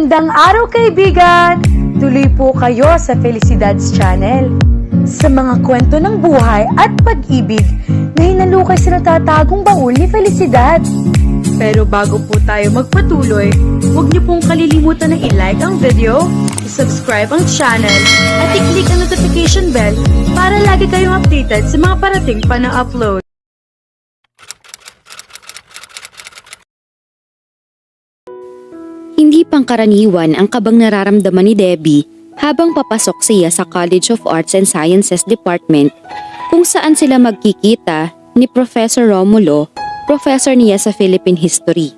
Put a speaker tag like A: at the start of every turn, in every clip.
A: Magandang araw kaibigan! Tuloy po kayo sa Felicidad's Channel. Sa mga kwento ng buhay at pag-ibig na hinalukay sa natatagong baul ni Felicidad. Pero bago po tayo magpatuloy, huwag niyo pong kalilimutan na i-like ang video, i-subscribe ang channel, at i-click ang notification bell para lagi kayong updated sa mga parating pa na upload.
B: Hindi pangkaraniwan ang kabang nararamdaman ni Debbie habang papasok siya sa College of Arts and Sciences Department kung saan sila magkikita ni Professor Romulo, professor niya sa Philippine History.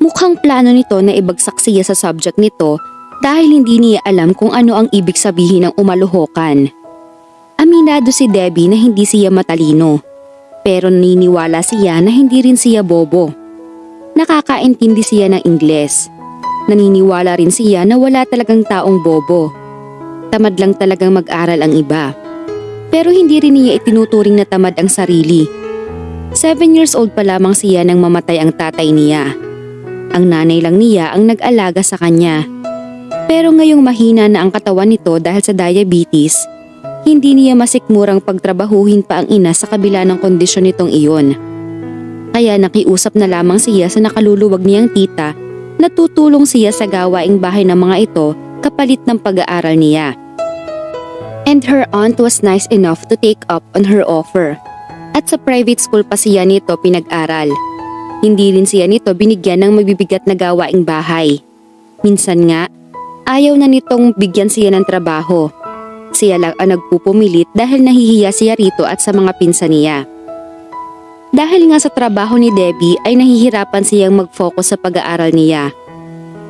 B: Mukhang plano nito na ibagsak siya sa subject nito dahil hindi niya alam kung ano ang ibig sabihin ng umaluhokan. Aminado si Debbie na hindi siya matalino, pero naniniwala siya na hindi rin siya bobo. Nakakaintindi siya ng Ingles. Naniniwala rin siya na wala talagang taong bobo. Tamad lang talagang mag-aral ang iba. Pero hindi rin niya itinuturing na tamad ang sarili. 7 years old pa lamang siya nang mamatay ang tatay niya. Ang nanay lang niya ang nag-alaga sa kanya. Pero ngayong mahina na ang katawan nito dahil sa diabetes, hindi niya masikmurang pagtrabahuhin pa ang ina sa kabila ng kondisyon nitong iyon. Kaya nakiusap na lamang siya sa nakaluluwag niyang tita na tutulong siya sa gawaing bahay ng mga ito kapalit ng pag-aaral niya. And her aunt was nice enough to take up on her offer. At sa private school pa siya nito pinag-aral. Hindi rin siya nito binigyan ng mabibigat na gawaing bahay. Minsan nga, ayaw na nitong bigyan siya ng trabaho. Siya lang ang nagpupumilit dahil nahihiya siya rito at sa mga pinsan niya. Dahil nga sa trabaho ni Debbie ay nahihirapan siyang mag-focus sa pag-aaral niya.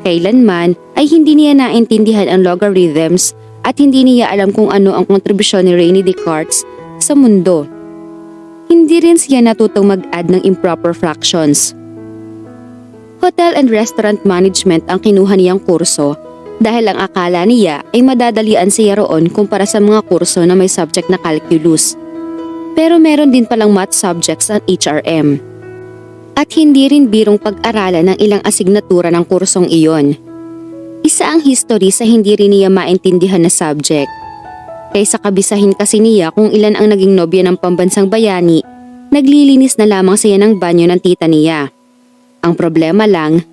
B: Kailanman ay hindi niya naintindihan ang logarithms at hindi niya alam kung ano ang kontribusyon ni Rene Descartes sa mundo. Hindi rin siya natutong mag-add ng improper fractions. Hotel and Restaurant Management ang kinuha niyang kurso dahil ang akala niya ay madadalian siya roon kumpara sa mga kurso na may subject na calculus. Pero meron din palang math subjects ang HRM. At hindi rin birong pag-aralan ng ilang asignatura ng kursong iyon. Isa ang history sa hindi rin niya maintindihan na subject. Kaysa kabisahin kasi niya kung ilan ang naging nobya ng pambansang bayani, naglilinis na lamang siya ng banyo ng tita niya. Ang problema lang,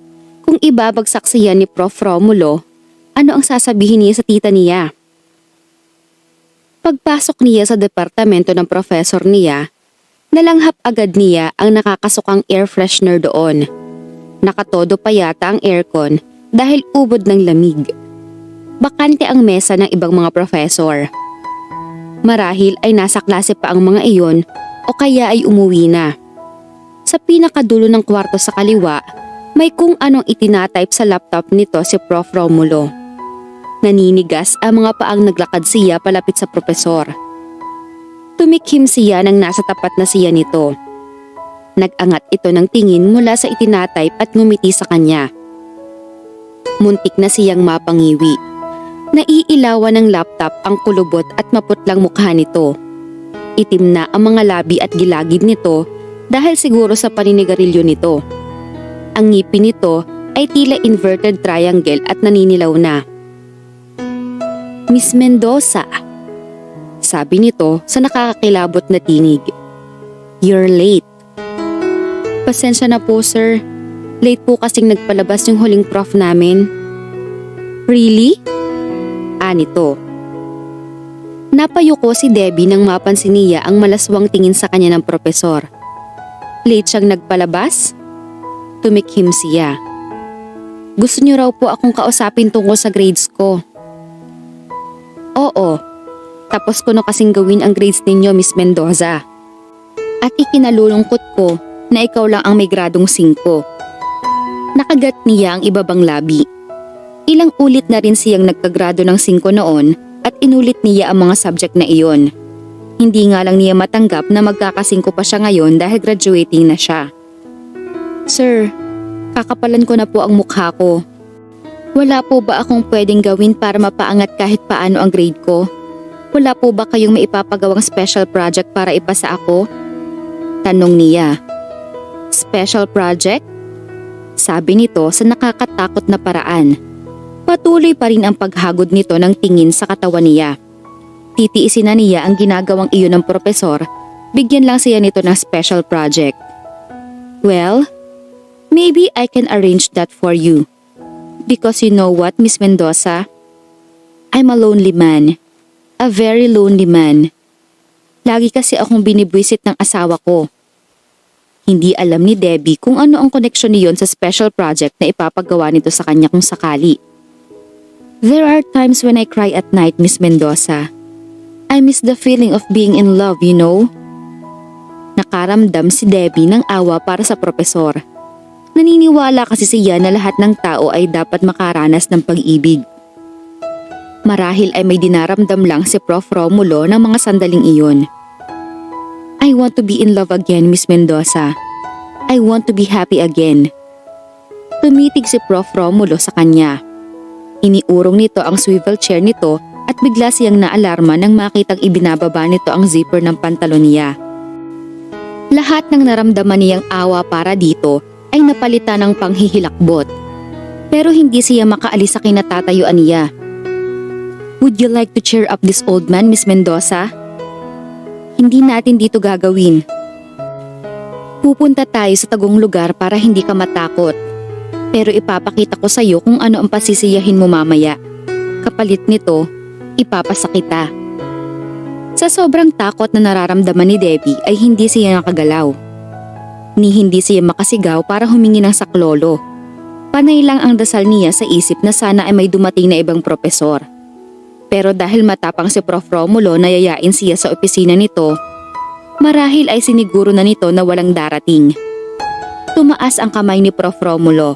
B: kung ibabagsak siya ni Prof. Romulo, ano ang sasabihin niya sa tita niya? Pagpasok niya sa departamento ng professor niya, nalanghap agad niya ang nakakasukang air freshener doon. Nakatodo pa yata ang aircon dahil ubod ng lamig. Bakante ang mesa ng ibang mga professor. Marahil ay nasa klase pa ang mga iyon o kaya ay umuwi na. Sa pinakadulo ng kwarto sa kaliwa, may kung anong itinatype sa laptop nito si Prof. Romulo. Naninigas ang mga paang naglakad siya palapit sa propesor. Tumikhim siya nang nasa tapat na siya nito. Nag-angat ito ng tingin mula sa itinatype at ngumiti sa kanya. Muntik na siyang mapangiwi. Naiilawan ng laptop ang kulubot at maputlang mukha nito. Itim na ang mga labi at gilagid nito dahil siguro sa paninigarilyo nito. Ang ngipin nito ay tila inverted triangle at naninilaw na. Miss Mendoza, sabi nito sa nakakakilabot na tinig. You're late. Pasensya na po sir, late po kasing nagpalabas yung huling prof namin. Really? Nito. Napayuko si Debbie nang mapansin niya ang malaswang tingin sa kanya ng propesor. Late siyang nagpalabas? Tumikhim siya. Gusto niyo raw po akong kausapin tungkol sa grades ko. Oo, tapos ko na kasing gawin ang grades ninyo, Miss Mendoza. At ikinalulungkot ko na ikaw lang ang may gradong 5. Nakagat niya ang ibabang labi. Ilang ulit na rin siyang nagkagrado ng 5 noon at inulit niya ang mga subject na iyon. Hindi nga lang niya matanggap na magkakasingko pa siya ngayon dahil graduating na siya. Sir, kakapalan ko na po ang mukha ko. Wala po ba akong pwedeng gawin para mapaangat kahit paano ang grade ko? Wala po ba kayong maipapagawang special project para ipasa ako? Tanong niya. Special project? Sabi nito sa nakakatakot na paraan. Patuloy pa rin ang paghagod nito ng tingin sa katawan niya. Titiisin na niya ang ginagawang iyon ng propesor, bigyan lang siya nito ng special project. Well, maybe I can arrange that for you. Because you know what, Miss Mendoza? I'm a lonely man. A very lonely man. Lagi kasi akong binibwisit ng asawa ko. Hindi alam ni Debbie kung ano ang koneksyon niyon sa special project na ipapagawa nito sa kanya kung sakali. There are times when I cry at night, Miss Mendoza. I miss the feeling of being in love, you know? Nakaramdam si Debbie ng awa para sa propesor. Naniniwala kasi siya na lahat ng tao ay dapat makaranas ng pag-ibig. Marahil ay may dinaramdam lang si Prof. Romulo ng mga sandaling iyon. I want to be in love again, Miss Mendoza. I want to be happy again. Tumitig si Prof. Romulo sa kanya. Iniurong nito ang swivel chair nito at bigla siyang naalarma nang makitang ibinababa nito ang zipper ng pantalon niya. Lahat ng naramdaman niyang awa para dito ay napalitan ng panghihilakbot. Pero hindi siya makaalis sa kinatatayuan niya. Would you like to cheer up this old man, Miss Mendoza? Hindi natin dito gagawin. Pupunta tayo sa tagong lugar para hindi ka matakot. Pero ipapakita ko sa iyo kung ano ang pasisiyahin mo mamaya. Kapalit nito, ipapasa kita. Sa sobrang takot na nararamdaman ni Debbie ay hindi siya nakagalaw. Ni hindi siya makasigaw para humingi ng saklolo. Panay lang ang dasal niya sa isip na sana ay may dumating na ibang propesor. Pero dahil matapang si Prof. Romulo na yayain siya sa opisina nito, marahil ay siniguro na nito na walang darating. Tumaas ang kamay ni Prof. Romulo.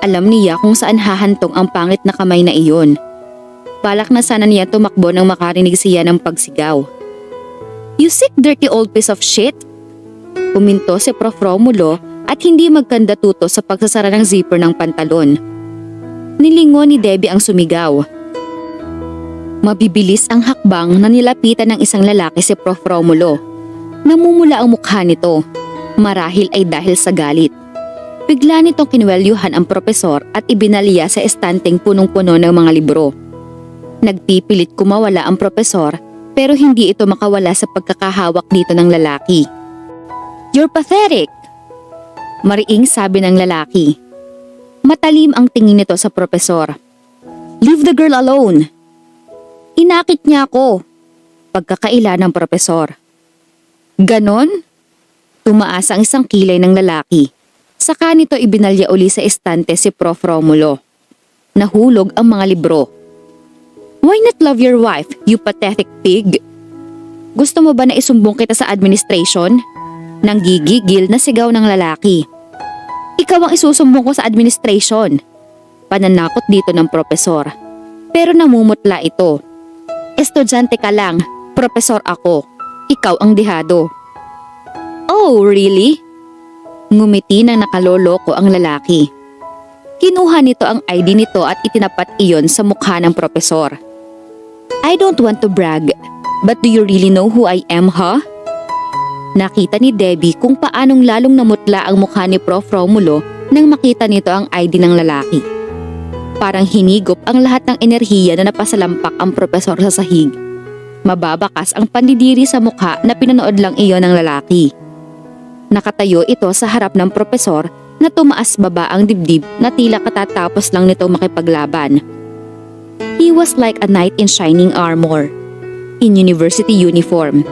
B: Alam niya kung saan hahantong ang pangit na kamay na iyon. Balak na sana niya tumakbo nang makarinig siya ng pagsigaw. You sick dirty old piece of shit! Puminto si Prof. Romulo at hindi magkanda tuto sa pagsasara ng zipper ng pantalon. Nilingon ni Debbie ang sumigaw. Mabibilis ang hakbang na nilapitan ng isang lalaki si Prof. Romulo. Namumula ang mukha nito. Marahil ay dahil sa galit. Bigla nitong kinwelyuhan ang propesor at ibinalya sa estanteng punong-puno ng mga libro. Nagpipilit kumawala ang propesor pero hindi ito makawala sa pagkakahawak dito ng lalaki. You're pathetic! Mariing sabi ng lalaki. Matalim ang tingin nito sa propesor. Leave the girl alone! Inakit niya ako! Pagkakaila ng propesor. Ganon? Tumaas ang isang kilay ng lalaki. Saka nito ibinalya uli sa estante si Prof. Romulo. Nahulog ang mga libro. Why not love your wife, you pathetic pig? Gusto mo ba na isumbong kita sa administration? Nanggigigil na sigaw ng lalaki. Ikaw ang isusumbong ko sa administration. Pananakot dito ng propesor. Pero namumutla ito. Estudyante ka lang, propesor ako. Ikaw ang dehado. Oh, really? Ngumiti ng nakaloloko ang lalaki. Kinuha nito ang ID nito at itinapat iyon sa mukha ng propesor. I don't want to brag, but do you really know who I am, huh? Nakita ni Debbie kung paanong lalong namutla ang mukha ni Prof. Romulo nang makita nito ang ID ng lalaki. Parang hinigop ang lahat ng enerhiya na napasalampak ang propesor sa sahig. Mababakas ang pandidiri sa mukha na pinanood lang iyon ng lalaki. Nakatayo ito sa harap ng propesor na tumaas baba ang dibdib na tila katatapos lang nito makipaglaban. He was like a knight in shining armor, in university uniform.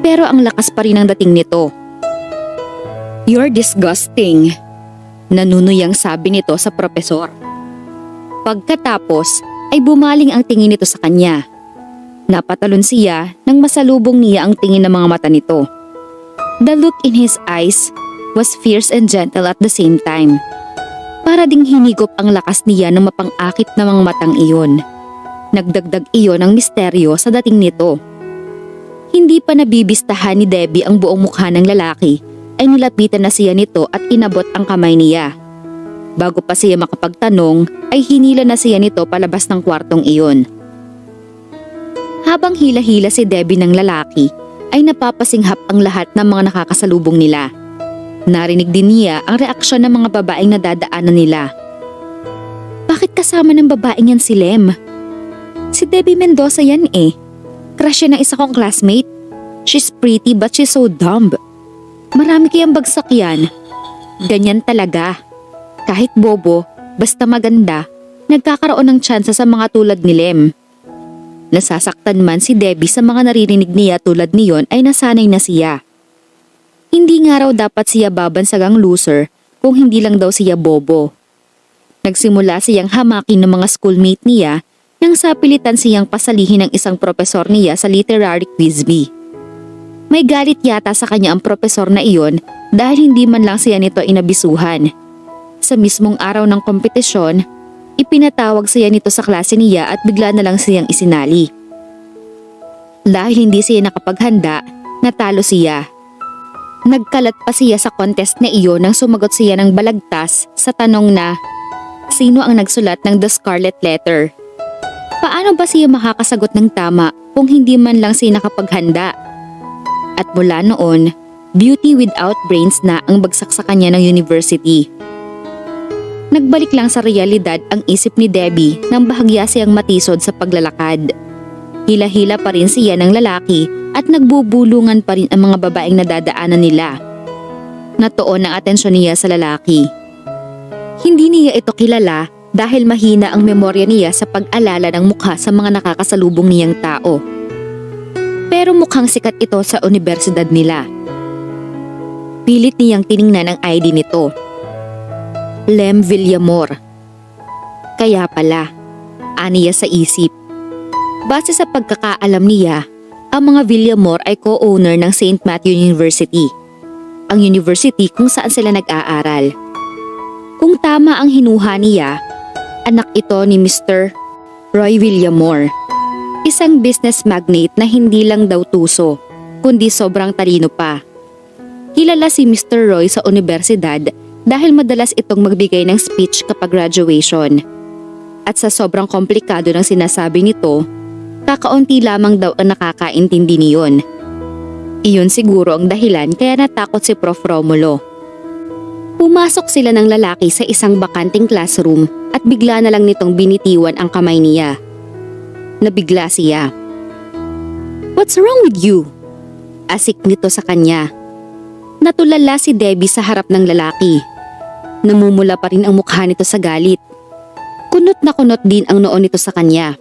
B: Pero ang lakas pa rin ang dating nito. You're disgusting, nanunuyang sabi nito sa propesor. Pagkatapos ay bumaling ang tingin nito sa kanya. Napatalon siya nang masalubong niya ang tingin ng mga mata nito. The look in his eyes was fierce and gentle at the same time. Para ding hinigop ang lakas niya ng mapang-akit na mga matang iyon. Nagdagdag iyon ng misteryo sa dating nito. Hindi pa nabibistahan ni Debbie ang buong mukha ng lalaki ay nilapitan na siya nito at inabot ang kamay niya. Bago pa siya makapagtanong ay hinila na siya nito palabas ng kwartong iyon. Habang hila-hila si Debbie ng lalaki ay napapasinghap ang lahat ng mga nakakasalubong nila. Narinig din niya ang reaksyon ng mga babaeng nadadaanan nila. Bakit kasama ng babaeng yan si Lem? Si Debbie Mendoza yan eh. Crush siya ng isa kong classmate. She's pretty but she's so dumb. Marami kayang bagsak yan. Ganyan talaga. Kahit bobo, basta maganda, nagkakaroon ng tsansa sa mga tulad ni Lem. Nasasaktan man si Debbie sa mga naririnig niya tulad niyon ay nasanay na siya. Hindi nga raw dapat siya babansagang loser kung hindi lang daw siya bobo. Nagsimula siyang hamakin ng mga schoolmate niya nang sapilitan siyang pasalihin ng isang propesor niya sa literary quiz bee. May galit yata sa kanya ang propesor na iyon dahil hindi man lang siya nito inabisuhan. Sa mismong araw ng kompetisyon, ipinatawag siya nito sa klase niya at bigla na lang siyang isinali. Dahil hindi siya nakapaghanda, natalo siya. Nagkalat pa siya sa contest na iyon nang sumagot siya ng balagtas sa tanong na, sino ang nagsulat ng The Scarlet Letter? Paano ba siya makakasagot ng tama kung hindi man lang siya nakapaghanda? At mula noon, beauty without brains na ang bagsak sa kanya ng university. Nagbalik lang sa realidad ang isip ni Debbie nang bahagya siyang matisod sa paglalakad. Hila-hila pa rin siya ng lalaki at nagbubulungan pa rin ang mga babaeng nadadaanan nila. Natuon ang atensyon niya sa lalaki. Hindi niya ito kilala dahil mahina ang memorya niya sa pag-alala ng mukha sa mga nakakasalubong niyang tao. Pero mukhang sikat ito sa universidad nila. Pilit niyang tiningnan ang ID nito. Lem Villamor. Kaya pala, aniya sa isip. Base sa pagkakaalam niya, ang mga Villamor ay co-owner ng St. Matthew University, ang university kung saan sila nag-aaral. Kung tama ang hinuha niya, anak ito ni Mr. Roy Villamor, isang business magnate na hindi lang daw tuso, kundi sobrang talino pa. Kilala si Mr. Roy sa universidad dahil madalas itong magbigay ng speech kapag graduation. At sa sobrang komplikado ng sinasabi nito, kakaunti lamang daw ang nakakaintindi niyon. Iyon siguro ang dahilan kaya natakot si Prof. Romulo. Pumasok sila ng lalaki sa isang bakanting classroom at bigla na lang nitong binitiwan ang kamay niya. Nabigla siya. "What's wrong with you?" Asik nito sa kanya. Natulala si Debbie sa harap ng lalaki. Namumula pa rin ang mukha nito sa galit. Kunot na kunot din ang noo nito sa kanya,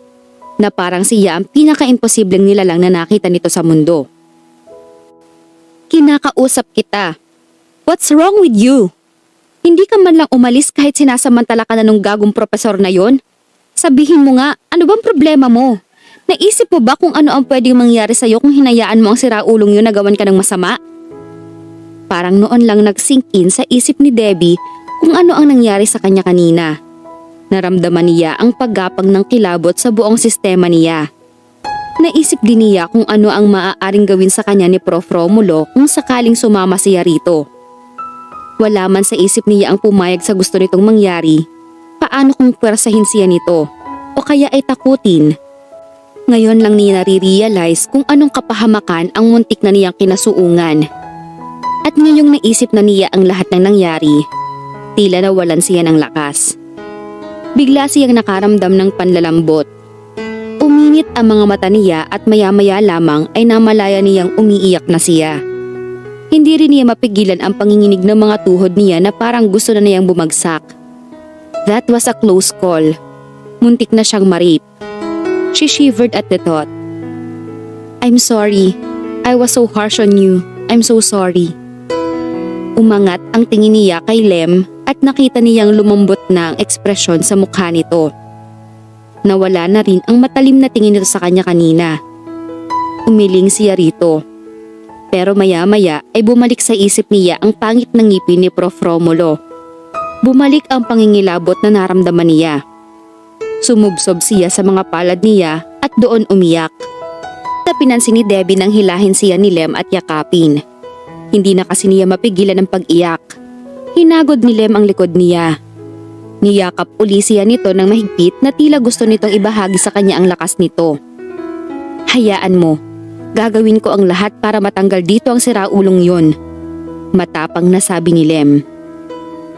B: na parang siya ang pinaka-imposibleng nilalang na nakita nito sa mundo. "Kinakausap kita. What's wrong with you? Hindi ka man lang umalis kahit sinasamantala ka na nung gagong propesor na yon? Sabihin mo nga, ano bang problema mo? Naisip mo ba kung ano ang pwedeng mangyari sa'yo kung hinayaan mo ang siraulong yun na gawan ka ng masama?" Parang noon lang nag-sink in sa isip ni Debbie kung ano ang nangyari sa kanya kanina. Naramdaman niya ang paggapang ng kilabot sa buong sistema niya. Naisip din niya kung ano ang maaaring gawin sa kanya ni Prof. Romulo kung sakaling sumama siya rito. Wala man sa isip niya ang pumayag sa gusto nitong mangyari. Paano kung pwersahin siya nito? O kaya ay takutin? Ngayon lang niya nare-realize kung anong kapahamakan ang muntik na niyang kinasuungan. At ngayong naisip na niya ang lahat ng nangyari, tila nawalan siya ng lakas. Bigla siyang nakaramdam ng panlalambot. Uminit ang mga mata niya at maya-maya lamang ay namalaya niyang umiiyak na siya. Hindi rin niya mapigilan ang panginginig ng mga tuhod niya na parang gusto na niyang bumagsak. That was a close call. Muntik na siyang ma-rape. She shivered at the thought. "I'm sorry. I was so harsh on you. I'm so sorry." Umangat ang tingin niya kay Lem at nakita niyang lumambot na ang ekspresyon sa mukha nito. Nawala na rin ang matalim na tingin nito sa kanya kanina. Umiling siya rito. Pero maya-maya ay bumalik sa isip niya ang pangit ng ngipin ni Prof. Romulo. Bumalik ang pangingilabot na naramdaman niya. Sumubsob siya sa mga palad niya at doon umiyak. Pinansin ni Debbie nang hilahin siya ni Lem at yakapin. Hindi na kasi niya mapigilan ang pag-iyak. Hinagod ni Lem ang likod niya. Niyakap uli siya nito ng mahigpit na tila gusto nitong ibahagi sa kanya ang lakas nito. "Hayaan mo. Gagawin ko ang lahat para matanggal dito ang siraulong yon." Matapang na sabi ni Lem.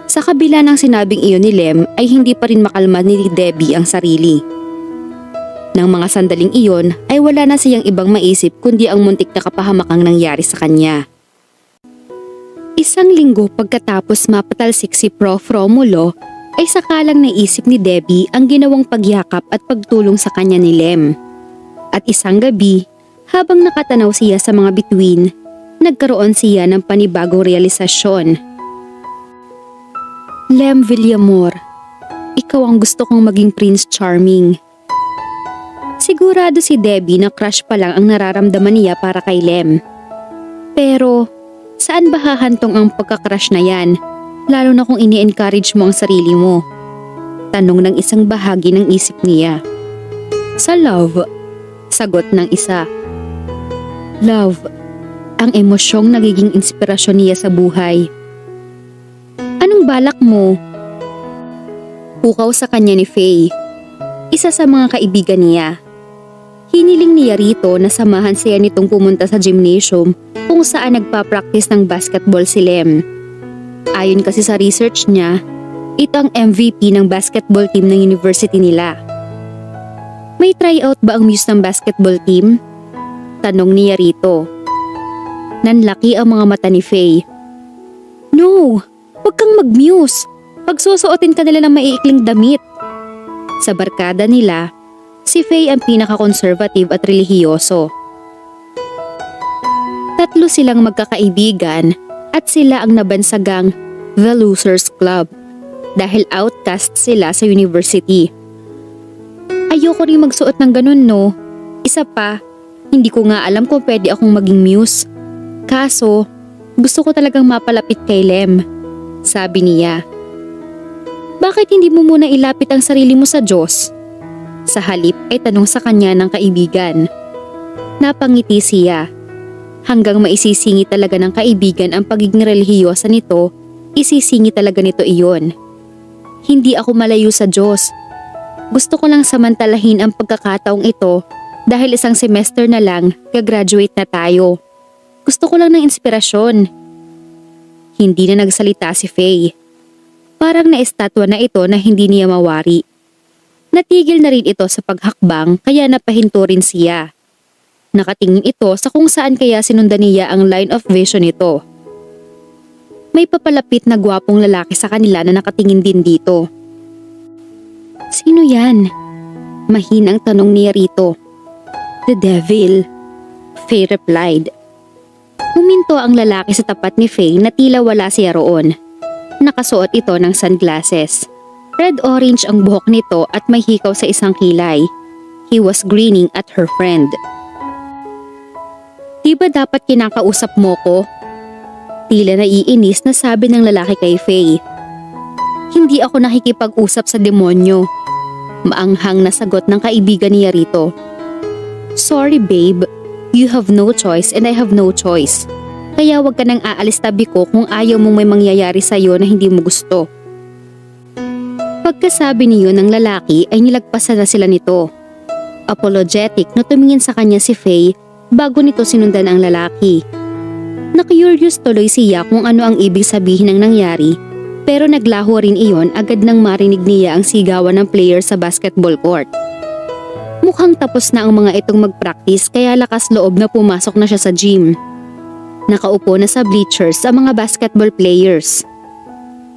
B: Sa kabila ng sinabing iyon ni Lem ay hindi pa rin makalma ni Debbie ang sarili. Nang mga sandaling iyon ay wala na siyang ibang maisip kundi ang muntik na kapahamakang nangyari sa kanya. Isang linggo pagkatapos mapatalsik si Prof. Romulo ay sakalang naisip ni Debbie ang ginawang pagyakap at pagtulong sa kanya ni Lem. At isang gabi, habang nakatanaw siya sa mga bituin, nagkaroon siya ng panibagong realisasyon. Lem Villamor, ikaw ang gusto kong maging Prince Charming. Sigurado si Debbie na crush pa lang ang nararamdaman niya para kay Lem. Pero saan ba hahantong ang pagka-crush na yan, lalo na kung ini-encourage mo ang sarili mo? Tanong ng isang bahagi ng isip niya. Sa love, sagot ng isa. Love, ang emosyong nagiging inspirasyon niya sa buhay. Anong balak mo? Pukaw sa kanya ni Faye, isa sa mga kaibigan niya. Hiniling niya rito na samahan siya nitong pumunta sa gymnasium kung saan nagpa-practice ng basketball si Lem. Ayon kasi sa research niya, ito ang MVP ng basketball team ng university nila. May tryout ba ang Muse ng basketball team? Tanong niya rito. Nanlaki ang mga mata ni Faye. No! Huwag kang mag-Muse. Pagsusuotin ka nila ng maiikling damit. Sa barkada nila, si Faye ang pinaka-conservative at relihiyoso. Tatlo silang magkakaibigan at sila ang nabansagang The Losers Club dahil outcast sila sa university. Ayoko rin magsuot ng ganun, no? Isa pa, hindi ko nga alam kung pwede akong maging Muse. Kaso, gusto ko talagang mapalapit kay Lem. Sabi niya. Bakit hindi mo muna ilapit ang sarili mo sa Diyos? Sa halip ay tanong sa kanya ng kaibigan. Napangiti siya. Hanggang maisisingi talaga ng kaibigan ang pagiging relihiyosa nito, isisingi talaga nito iyon. Hindi ako malayo sa Diyos. Gusto ko lang samantalahin ang pagkakataong ito dahil isang semester na lang, gagraduate na tayo. Gusto ko lang ng inspirasyon. Hindi na nagsalita si Faye. Parang naestatwa na ito na hindi niya mawari. Natigil na rin ito sa paghakbang kaya napahinto rin siya. Nakatingin ito sa kung saan kaya sinundan niya ang line of vision nito. May papalapit na gwapong lalaki sa kanila na nakatingin din dito. Sino yan? Mahinang tanong niya rito. The devil, Faye replied. Huminto ang lalaki sa tapat ni Faye na tila wala siya roon. Nakasuot ito ng sunglasses. Red-orange ang buhok nito at may hikaw sa isang kilay. He was grinning at her friend. Di ba dapat kinakausap mo ko? Tila naiinis na sabi ng lalaki kay Faye. Hindi ako nakikipag-usap sa demonyo. Maanghang na sagot ng kaibigan niya rito. Sorry babe. You have no choice and I have no choice. Kaya wag ka nang aalis tabi ko kung ayaw mong may mangyayari sa'yo na hindi mo gusto. Pagkasabi niyo ng lalaki ay nilagpasan na sila nito. Apologetic na tumingin sa kanya si Faye bago nito sinundan ang lalaki. Na-curious tuloy siya kung ano ang ibig sabihin ng nangyari pero naglaho rin iyon agad nang marinig niya ang sigawan ng player sa basketball court. Mukhang tapos na ang mga itong mag-practice kaya lakas loob na pumasok na siya sa gym. Nakaupo na sa bleachers ang mga basketball players.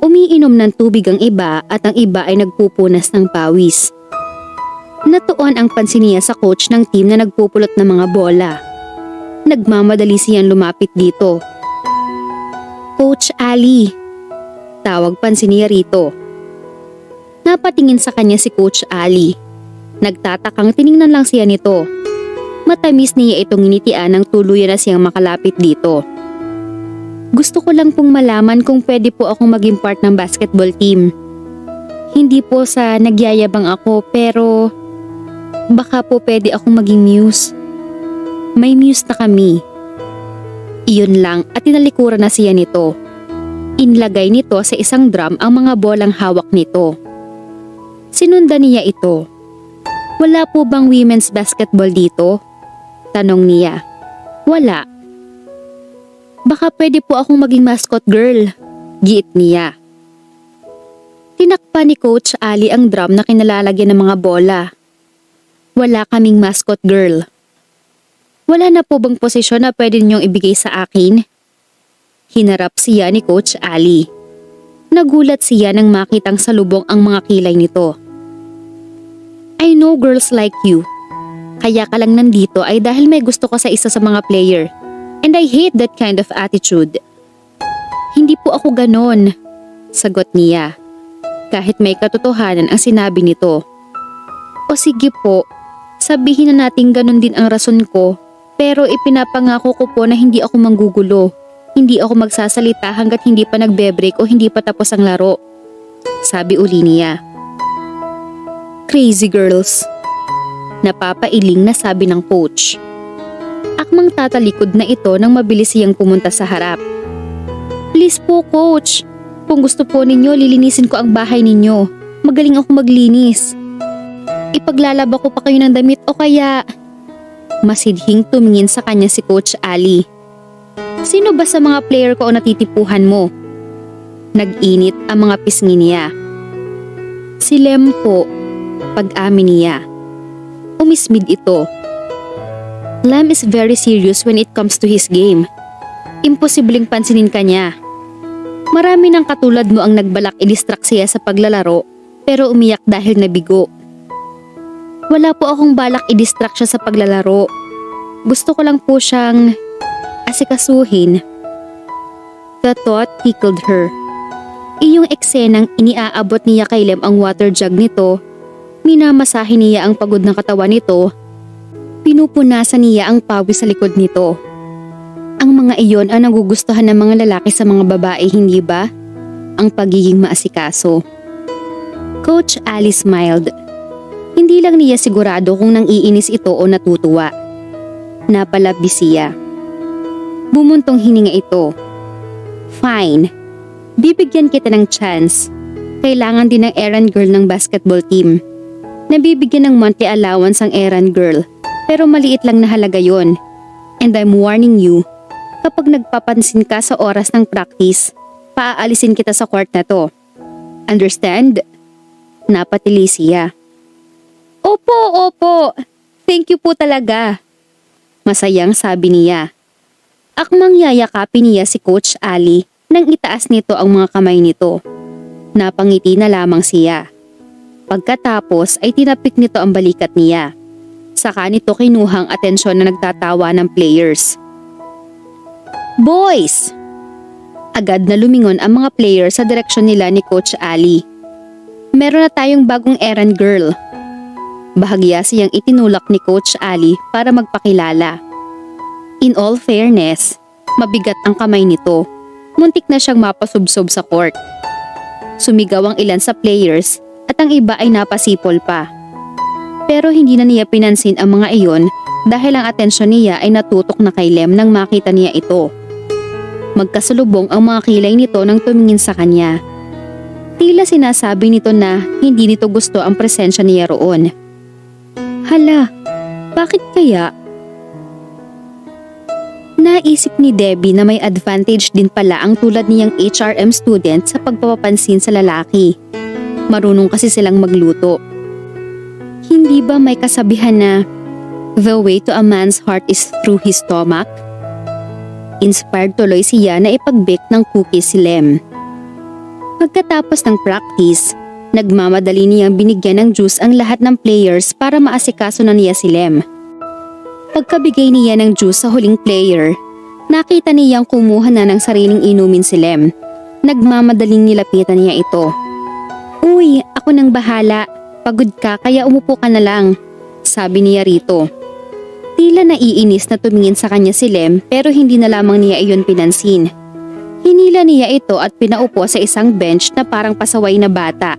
B: Umiinom ng tubig ang iba at ang iba ay nagpupunas ng pawis. Natuon ang pansin niya sa coach ng team na nagpupulot ng mga bola. Nagmamadali siyang lumapit dito. Coach Ali, tawag pansin niya rito. Napatingin sa kanya si Coach Ali. Nagtatakang tiningnan lang siya nito. Matamis niya itong nginitian nang tuluyan na siyang makalapit dito. Gusto ko lang pong malaman kung pwede po akong maging part ng basketball team. Hindi po sa nagyayabang ako pero baka po pwede akong maging Muse. May Muse na kami. Iyon lang at tinalikuran na siya nito. Inlagay nito sa isang drum ang mga bolang hawak nito. Sinundan niya ito. Wala po bang women's basketball dito? Tanong niya. Wala. Baka pwede po akong maging mascot girl, giit niya. Tinakpan ni Coach Ali ang drum na kinalalagyan ng mga bola. Wala kaming mascot girl. Wala na po bang posisyon na pwede ninyong ibigay sa akin? Hinarap siya ni Coach Ali. Nagulat siya nang makitang salubong ang mga kilay nito. I know girls like you. Kaya ka lang nandito ay dahil may gusto ka sa isa sa mga player. And I hate that kind of attitude. Hindi po ako ganon, sagot niya. Kahit may katotohanan ang sinabi nito. O sige po, sabihin na natin ganon din ang rason ko. Pero ipinapangako ko po na hindi ako manggugulo. Hindi ako magsasalita hanggat hindi pa nagbe-break o hindi pa tapos ang laro. Sabi uli niya. Crazy girls. Napapailing na sabi ng coach. Akmang tatalikod na ito nang mabilis siyang pumunta sa harap. Please po coach, kung gusto po ninyo lilinisin ko ang bahay ninyo. Magaling ako maglinis. Ipaglalaba ko pa kayo ng damit o kaya... Masidhing tumingin sa kanya si Coach Ali. Sino ba sa mga player ko o natitipuhan mo? Nag-init ang mga pisngi niya. Si Lem po, pag-amin niya. Umismid ito. Lem is very serious when it comes to his game. Imposibleng pansinin ka niya. Marami ng katulad mo ang nagbalak i-distract siya sa paglalaro pero umiyak dahil nabigo. Wala po akong balak i-distract siya sa paglalaro. Gusto ko lang po siyang asikasuhin. The thought tickled her. Iyong eksenang iniaabot niya kay Lem ang water jug nito, minamasahin niya ang pagod ng katawan nito, pinupunasan niya ang pawis sa likod nito. Ang mga iyon ang nagugustuhan ng mga lalaki sa mga babae, hindi ba? Ang pagiging maasikaso. Coach Ali smiled. Hindi lang niya sigurado kung nang-iinis ito o natutuwa. Napalabis siya. Bumuntong hininga ito. Fine. Bibigyan kita ng chance. Kailangan din ng errand girl ng basketball team. Nabibigyan ng monthly allowance ang errand girl. Pero maliit lang na halaga yon. And I'm warning you, kapag nagpapansin ka sa oras ng practice, paaalisin kita sa court na to. Understand? Napatili siya. Opo. Thank you po talaga. Masayang sabi niya. Akmang yayakapin niya si Coach Ali nang itaas nito ang mga kamay nito. Napangiti na lamang siya. Pagkatapos ay tinapik nito ang balikat niya. Saka nito kinuhang atensyon na nagtatawa ng players. Boys! Agad na lumingon ang mga players sa direksyon nila ni Coach Ali. Meron na tayong bagong errand girl. Bahagya siyang itinulak ni Coach Ali para magpakilala. In all fairness, mabigat ang kamay nito. Muntik na siyang mapasubsob sa court. Sumigaw ang ilan sa players at ang iba ay napasipol pa. Pero hindi na niya pinansin ang mga iyon dahil ang atensyon niya ay natutok na kay Lem nang makita niya ito. Magkasalubong ang mga kilay nito nang tumingin sa kanya. Tila sinasabi nito na hindi nito gusto ang presensya niya roon. Hala, bakit kaya? Naisip ni Debbie na may advantage din pala ang tulad niyang HRM student sa pagpapapansin sa lalaki. Marunong kasi silang magluto. Hindi ba may kasabihan na the way to a man's heart is through his stomach? Inspired tuloy siya na ipag-bake ng cookies si Lem. Pagkatapos ng practice, nagmamadali niyang binigyan ng juice ang lahat ng players para maasikaso na niya si Lem. Pagkabigay niya ng juice sa huling player, nakita niyang kumuha na ng sariling inumin si Lem. Nagmamadaling nilapitan niya ito. Uy, ako nang bahala. Pagod ka kaya umupo ka na lang, sabi niya rito. Tila naiinis na tumingin sa kanya si Lem pero hindi na lamang niya iyon pinansin. Hinila niya ito at pinaupo sa isang bench na parang pasaway na bata.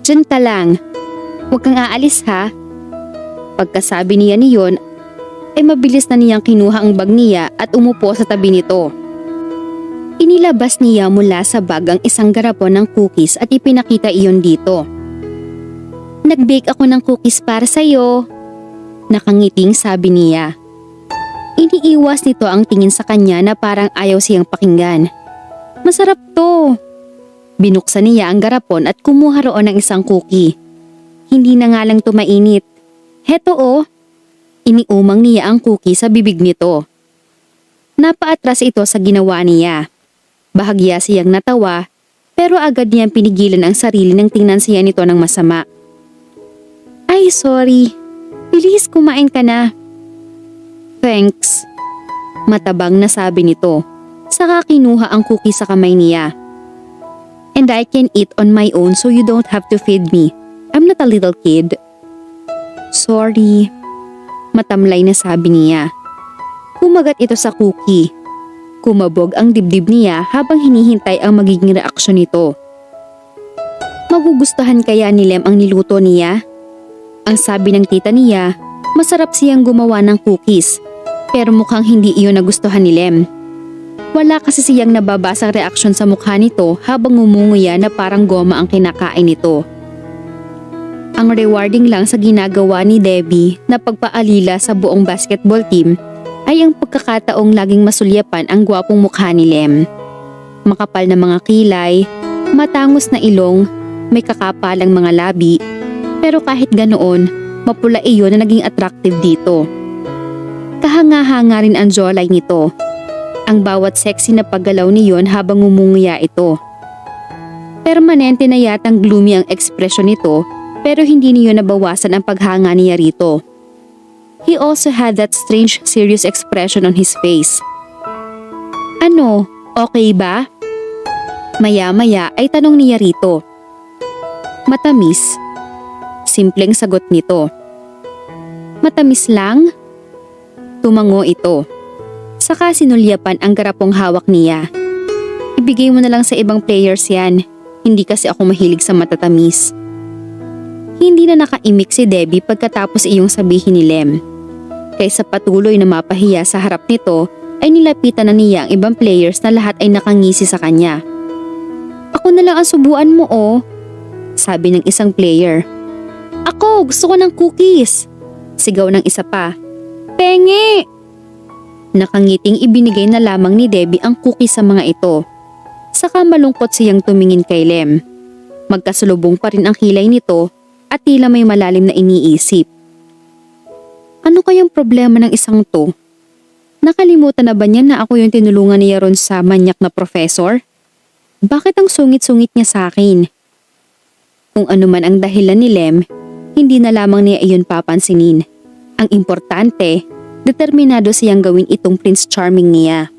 B: Diyan ka lang. Huwag kang aalis ha. Pagkasabi niya niyon, ay mabilis na niyang kinuha ang bag niya at umupo sa tabi nito. Inilabas niya mula sa bag ang isang garapon ng cookies at ipinakita iyon dito. Nag-bake ako ng cookies para sa'yo. Nakangiting sabi niya. Iniiwas nito ang tingin sa kanya na parang ayaw siyang pakinggan. Masarap to. Binuksan niya ang garapon at kumuha roon ng isang cookie. Hindi na nga lang tumainit. Heto oh. Iniumang niya ang cookie sa bibig nito. Napaatras ito sa ginawa niya. Bahagya siyang natawa pero agad niyang pinigilan ang sarili nang tingnan siya nito ng masama. Ay sorry. Bilis kumain ka na. Thanks. Matabang na sabi nito. Saka kinuha ang cookie sa kamay niya. And I can eat on my own so you don't have to feed me. I'm not a little kid. Sorry. Matamlay na sabi niya. Kumagat ito sa cookie. Kumabog ang dibdib niya habang hinihintay ang magiging reaksyon nito. Magugustuhan kaya ni Lem ang niluto niya? Ang sabi ng tita niya, masarap siyang gumawa ng cookies. Pero mukhang hindi iyon nagustuhan ni Lem. Wala kasi siyang nababasang reaksyon sa mukha nito habang ngumunguya na parang goma ang kinakain nito. Ang rewarding lang sa ginagawa ni Debbie na pagpaalila sa buong basketball team ay ang pagkakataong laging masulyapan ang gwapong mukha ni Lem. Makapal na mga kilay, matangos na ilong, may kakapalang mga labi, pero kahit ganoon, mapula iyon na naging attractive dito. Kahanga-hanga rin ang jawline nito. Ang bawat sexy na paggalaw niyon habang ngumunguya ito. Permanente na yatang gloomy ang ekspresyon nito pero hindi niyo nabawasan ang paghanga niya rito. He also had that strange serious expression on his face. Ano, okay ba? Maya-maya ay tanong niya rito. Matamis. Simpleng sagot nito. Matamis lang? Tumango ito. Saka sinulyapan ang garapong hawak niya. Ibigay mo na lang sa ibang players yan. Hindi kasi ako mahilig sa matatamis. Hindi na nakaimik si Debbie pagkatapos iyong sabihin ni Lem. Kaysa patuloy na mapahiya sa harap nito, ay nilapitan na niya ang ibang players na lahat ay nakangisi sa kanya. Ako na lang ang subuan mo oh, sabi ng isang player. Ako, gusto ko ng cookies. Sigaw ng isa pa. Penge! Nakangiting ibinigay na lamang ni Debbie ang cookie sa mga ito. Saka malungkot siyang tumingin kay Lem. Magkasalubong pa rin ang kilay nito at tila may malalim na iniisip. Ano kayang problema ng isang to? Nakalimutan na ba niya na ako yung tinulungan niya ron sa manyak na professor? Bakit ang sungit-sungit niya sa akin? Kung ano man ang dahilan ni Lem, hindi na lamang niya iyon papansinin. Ang importante, determinado siyang gawin itong Prince Charming niya.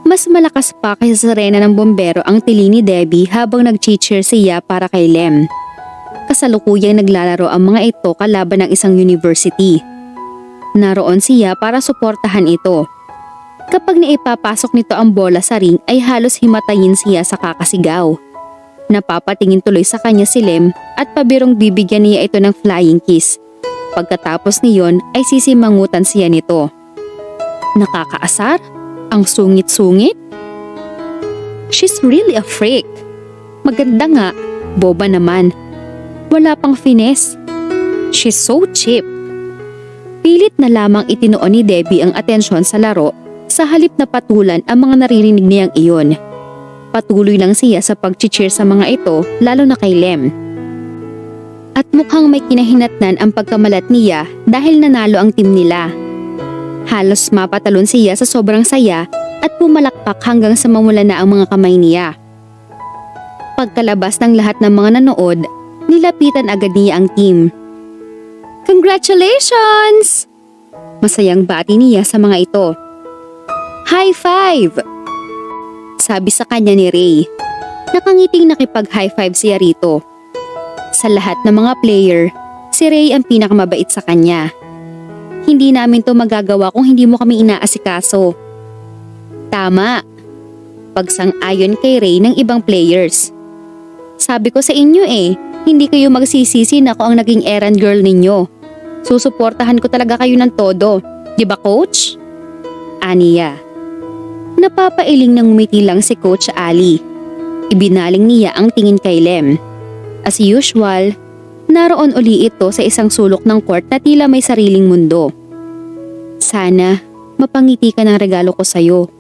B: Mas malakas pa kaysa sirena ng bombero ang tili ni Debbie habang nag-cheer siya para kay Lem. Kasalukuyang naglalaro ang mga ito kalaban ng isang university. Naroon siya para suportahan ito. Kapag naipapasok nito ang bola sa ring ay halos himatayin siya sa kakasigaw. Napapatingin tuloy sa kanya si Lem at pabirong bibigyan niya ito ng flying kiss. Pagkatapos niyon ay sisimangutan siya nito. Nakakaasar? Ang sungit-sungit? She's really a freak. Maganda nga, boba naman. Wala pang finesse. She's so cheap. Pilit na lamang itinuon ni Debbie ang atensyon sa laro sa halip na patulan ang mga naririnig niyang iyon. Patuloy lang siya sa pag-cheer sa mga ito lalo na kay Lem. At mukhang may kinahinatnan ang pagkamalat niya dahil nanalo ang team nila. Halos mapatalon siya sa sobrang saya at pumalakpak hanggang sa mamula na ang mga kamay niya. Pagkalabas ng lahat ng mga nanood, nilapitan agad niya ang team. Congratulations! Masayang bati niya sa mga ito. High five! Sabi sa kanya ni Ray. Nakangiting nakipag-high five siya rito. Sa lahat ng mga player, si Ray ang pinakamabait sa kanya. Hindi namin to magagawa kung hindi mo kami inaasikaso. Tama. Pagsang-ayon kay Ray ng ibang players. Sabi ko sa inyo hindi kayo magsisisi na ako ang naging errand girl ninyo. Susuportahan ko talaga kayo ng todo. Di ba coach? Aniya. Napapailing ng ngumiti lang si Coach Ali. Ibinaling niya ang tingin kay Lem. As usual, naroon uli ito sa isang sulok ng court na tila may sariling mundo. Sana mapangiti ka ng regalo ko sa'yo.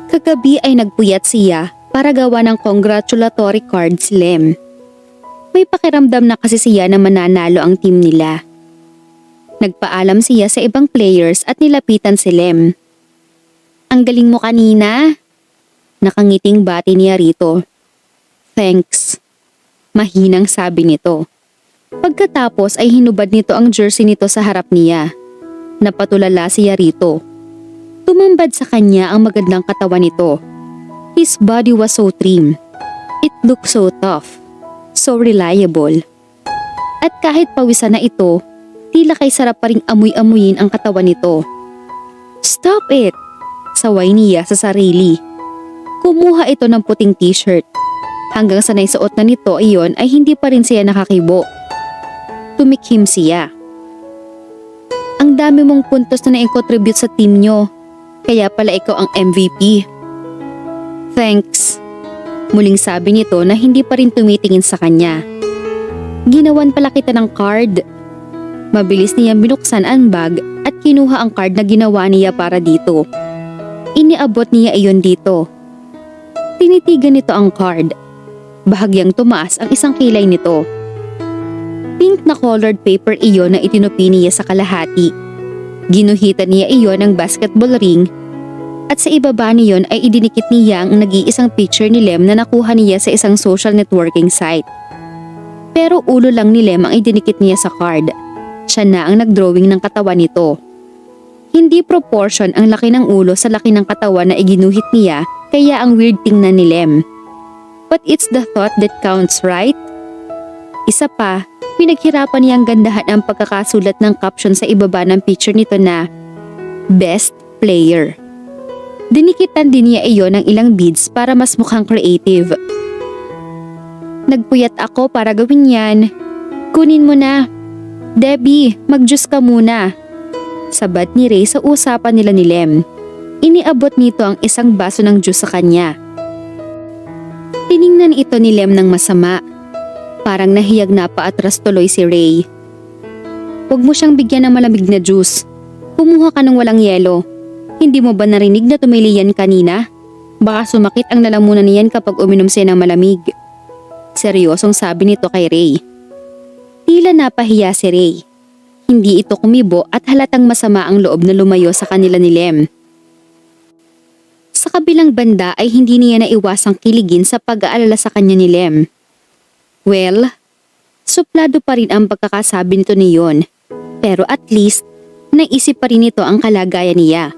B: Kagabi ay nagpuyat siya para gawa ng congratulatory card si Lem. May pakiramdam na kasi siya na mananalo ang team nila. Nagpaalam siya sa ibang players at nilapitan si Lem. Ang galing mo kanina. Nakangiting bati niya rito. Thanks. Mahinang sabi nito. Pagkatapos ay hinubad nito ang jersey nito sa harap niya. Napatulala siya rito. Tumambad sa kanya ang magandang katawan nito. His body was so trim. It looked so tough. So reliable. At kahit pawisan na ito, tila kay sarap pa ring amoy-amuyin ang katawan nito. Stop it! Saway niya sa sarili. Kumuha ito ng puting t-shirt. Hanggang sa naisuot na nito iyon ay hindi pa rin siya nakakibo. Tumikhim siya. Ang dami mong puntos na na-contribute sa team nyo. Kaya pala ikaw ang MVP. Thanks. Muling sabi nito na hindi pa rin tumitingin sa kanya. Ginawan pala kita ng card. Mabilis niyang binuksan ang bag at kinuha ang card na ginawa niya para dito. Iniabot niya iyon dito. Tinitigan nito ang card. Bahagyang tumaas ang isang kilay nito. Pink na colored paper iyon na itinupi niya sa kalahati. Ginuhitan niya iyon ng basketball ring at sa ibaba niyon ay idinikit niya ang nag-iisang picture ni Lem na nakuha niya sa isang social networking site. Pero ulo lang ni Lem ang idinikit niya sa card. Siya na ang nagdrawing ng katawan nito. Hindi proportion ang laki ng ulo sa laki ng katawan na iginuhit niya kaya ang weird tingnan ni Lem. But it's the thought that counts, right? Isa pa, pinaghirapan niyang gandahan ang pagkakasulat ng caption sa ibaba ng picture nito na Best Player. Dinikitan din niya iyon ng ilang beads para mas mukhang creative. Nagpuyat ako para gawin yan. Kunin mo na. Debbie, mag-juice ka muna. Sabad ni Ray sa usapan nila ni Lem. Iniabot nito ang isang baso ng juice sa kanya. Tiningnan ito ni Lem ng masama. Parang nahiyag na paatras tuloy si Ray. Huwag mo siyang bigyan ng malamig na juice. Kumuha ka ng walang yelo. Hindi mo ba narinig na tumili yan kanina? Baka sumakit ang lalamunan niyan kapag uminom siya ng malamig. Seryosong sabi nito kay Ray. Tila napahiya si Ray. Hindi ito kumibo at halatang masama ang loob na lumayo sa kanila ni Lem. Sa kabilang banda ay hindi niya naiwasang kiligin sa pag-aalala sa kanya ni Lem. Well, suplado pa rin ang pagkakasabi nito niyon. Pero at least, naisip pa rin ito ang kalagayan niya.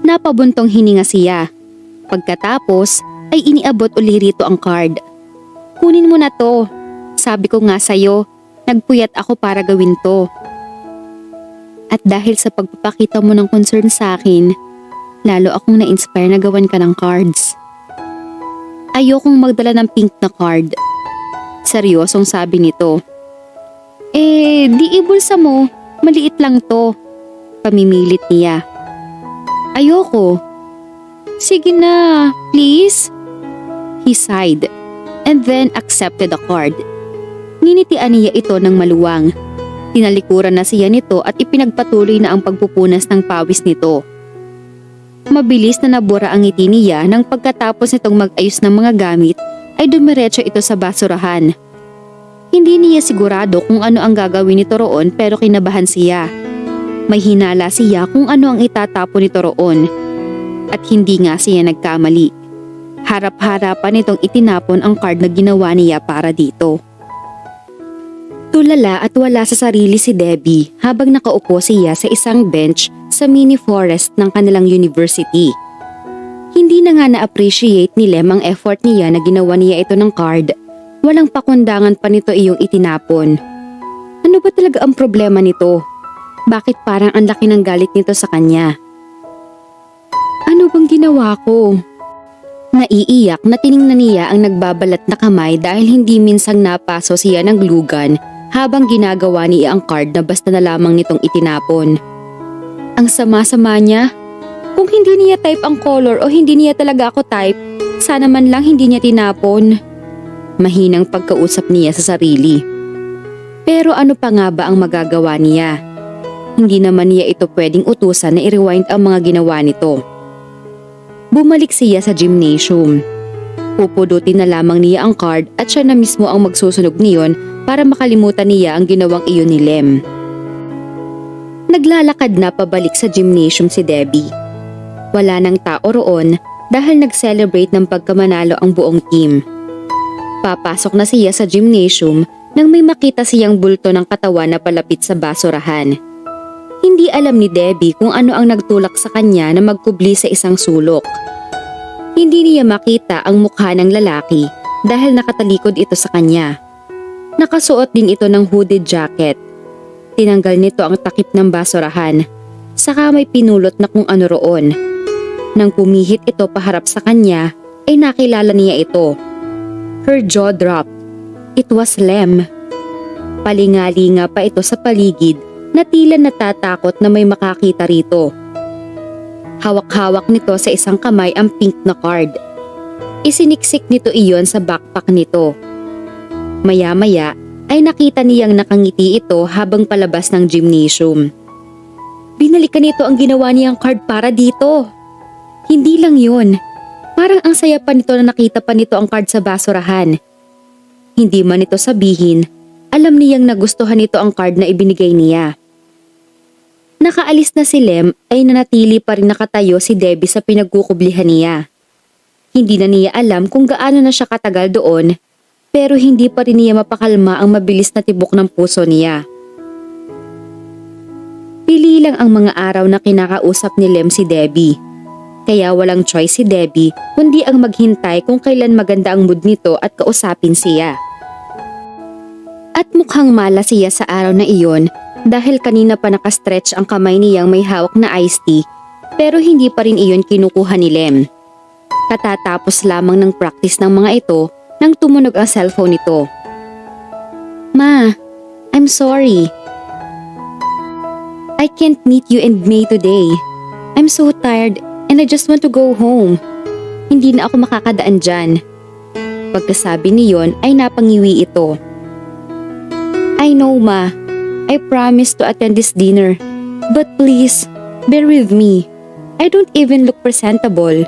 B: Napabuntong hininga siya. Pagkatapos ay iniabot uli rito ang card. Kunin mo na to. Sabi ko nga sa'yo, nagpuyat ako para gawin to. At dahil sa pagpapakita mo ng concern sa akin, lalo akong na-inspire na gawan ka ng cards. Ayokong magdala ng pink na card. Seryosong sabi nito. Di ibulsa mo, maliit lang to. Pamimilit niya. Ayoko. Sige na, please. He sighed and then accepted the card. Ninitian niya ito ng maluwang. Tinalikuran na siya nito at ipinagpatuloy na ang pagpupunas ng pawis nito. Mabilis na nabura ang ngiti niya nang pagkatapos nitong mag-ayos ng mga gamit ay dumiretso ito sa basurahan. Hindi niya sigurado kung ano ang gagawin nito roon pero kinabahan siya. May hinala siya kung ano ang itatapon nito roon. At hindi nga siya nagkamali. Harap-harapan nitong itinapon ang card na ginawa niya para dito. Tulala at wala sa sarili si Debbie habang nakaupo siya sa isang bench sa mini forest ng kanilang university. Hindi na nga na-appreciate ni Lem ang effort niya na ginawa niya ito ng card. Walang pakundangan pa nito iyong itinapon. Ano ba talaga ang problema nito? Bakit parang ang laki ng galit nito sa kanya? Ano bang ginawa ko? Naiiyak na tiningnan niya ang nagbabalat na kamay dahil hindi minsang napaso siya ng glue gun habang ginagawa niya ang card na basta na lamang nitong itinapon. Ang sama-sama niya. Kung hindi niya type ang color o hindi niya talaga ako type, sana man lang hindi niya tinapon. Mahinang pagkausap niya sa sarili. Pero ano pa nga ba ang magagawa niya? hindi naman niya ito pwedeng utusan na i-rewind ang mga ginawa nito. Bumalik siya sa gymnasium. Pupudutin na lamang niya ang card at siya na mismo ang magsusunog niyon para makalimutan niya ang ginawang iyon ni Lem. Naglalakad na pabalik sa gymnasium si Debbie. Wala nang tao roon dahil nag-celebrate ng pagkamanalo ang buong team. Papasok na siya sa gymnasium nang may makita siyang bulto ng katawan na palapit sa basurahan. Hindi alam ni Debbie kung ano ang nagtulak sa kanya na magkubli sa isang sulok. Hindi niya makita ang mukha ng lalaki dahil nakatalikod ito sa kanya. Nakasuot din ito ng hooded jacket. Tinanggal nito ang takip ng basurahan, saka may pinulot na kung ano roon. Nang pumihit ito paharap sa kanya, ay nakilala niya ito. Her jaw dropped. It was Lem. Palingalinga pa ito sa paligid na tila natatakot na may makakita rito. Hawak-hawak nito sa isang kamay ang pink na card. Isiniksik nito iyon sa backpack nito. Maya-maya ay nakita niyang nakangiti ito habang palabas ng gymnasium. Binalikan nito ang ginawa niyang card para dito. Hindi lang yun. Parang ang saya pa nito na nakita pa nito ang card sa basurahan. Hindi man ito sabihin, alam niyang nagustuhan nito ang card na ibinigay niya. Nakaalis na si Lem ay nanatili pa rin nakatayo si Debbie sa pinagkukublihan niya. Hindi na niya alam kung gaano na siya katagal doon, pero hindi pa rin niya mapakalma ang mabilis na tibok ng puso niya. Pili lang ang mga araw na kinakausap ni Lem si Debbie. Kaya walang choice si Debbie kundi ang maghintay kung kailan maganda ang mood nito at kausapin siya. At mukhang malas siya sa araw na iyon dahil kanina pa nakastretch ang kamay niyang may hawak na iced tea pero hindi pa rin iyon kinukuha ni Lem. Katatapos lamang ng practice ng mga ito nang tumunog ang cellphone nito. Ma, I'm sorry. I can't meet you and May today. I'm so tired and I just want to go home. Hindi na ako makakadaan dyan. Pagkasabi niyon ay napangiwi ito. I know, Ma. I promise to attend this dinner. But please, bear with me. I don't even look presentable.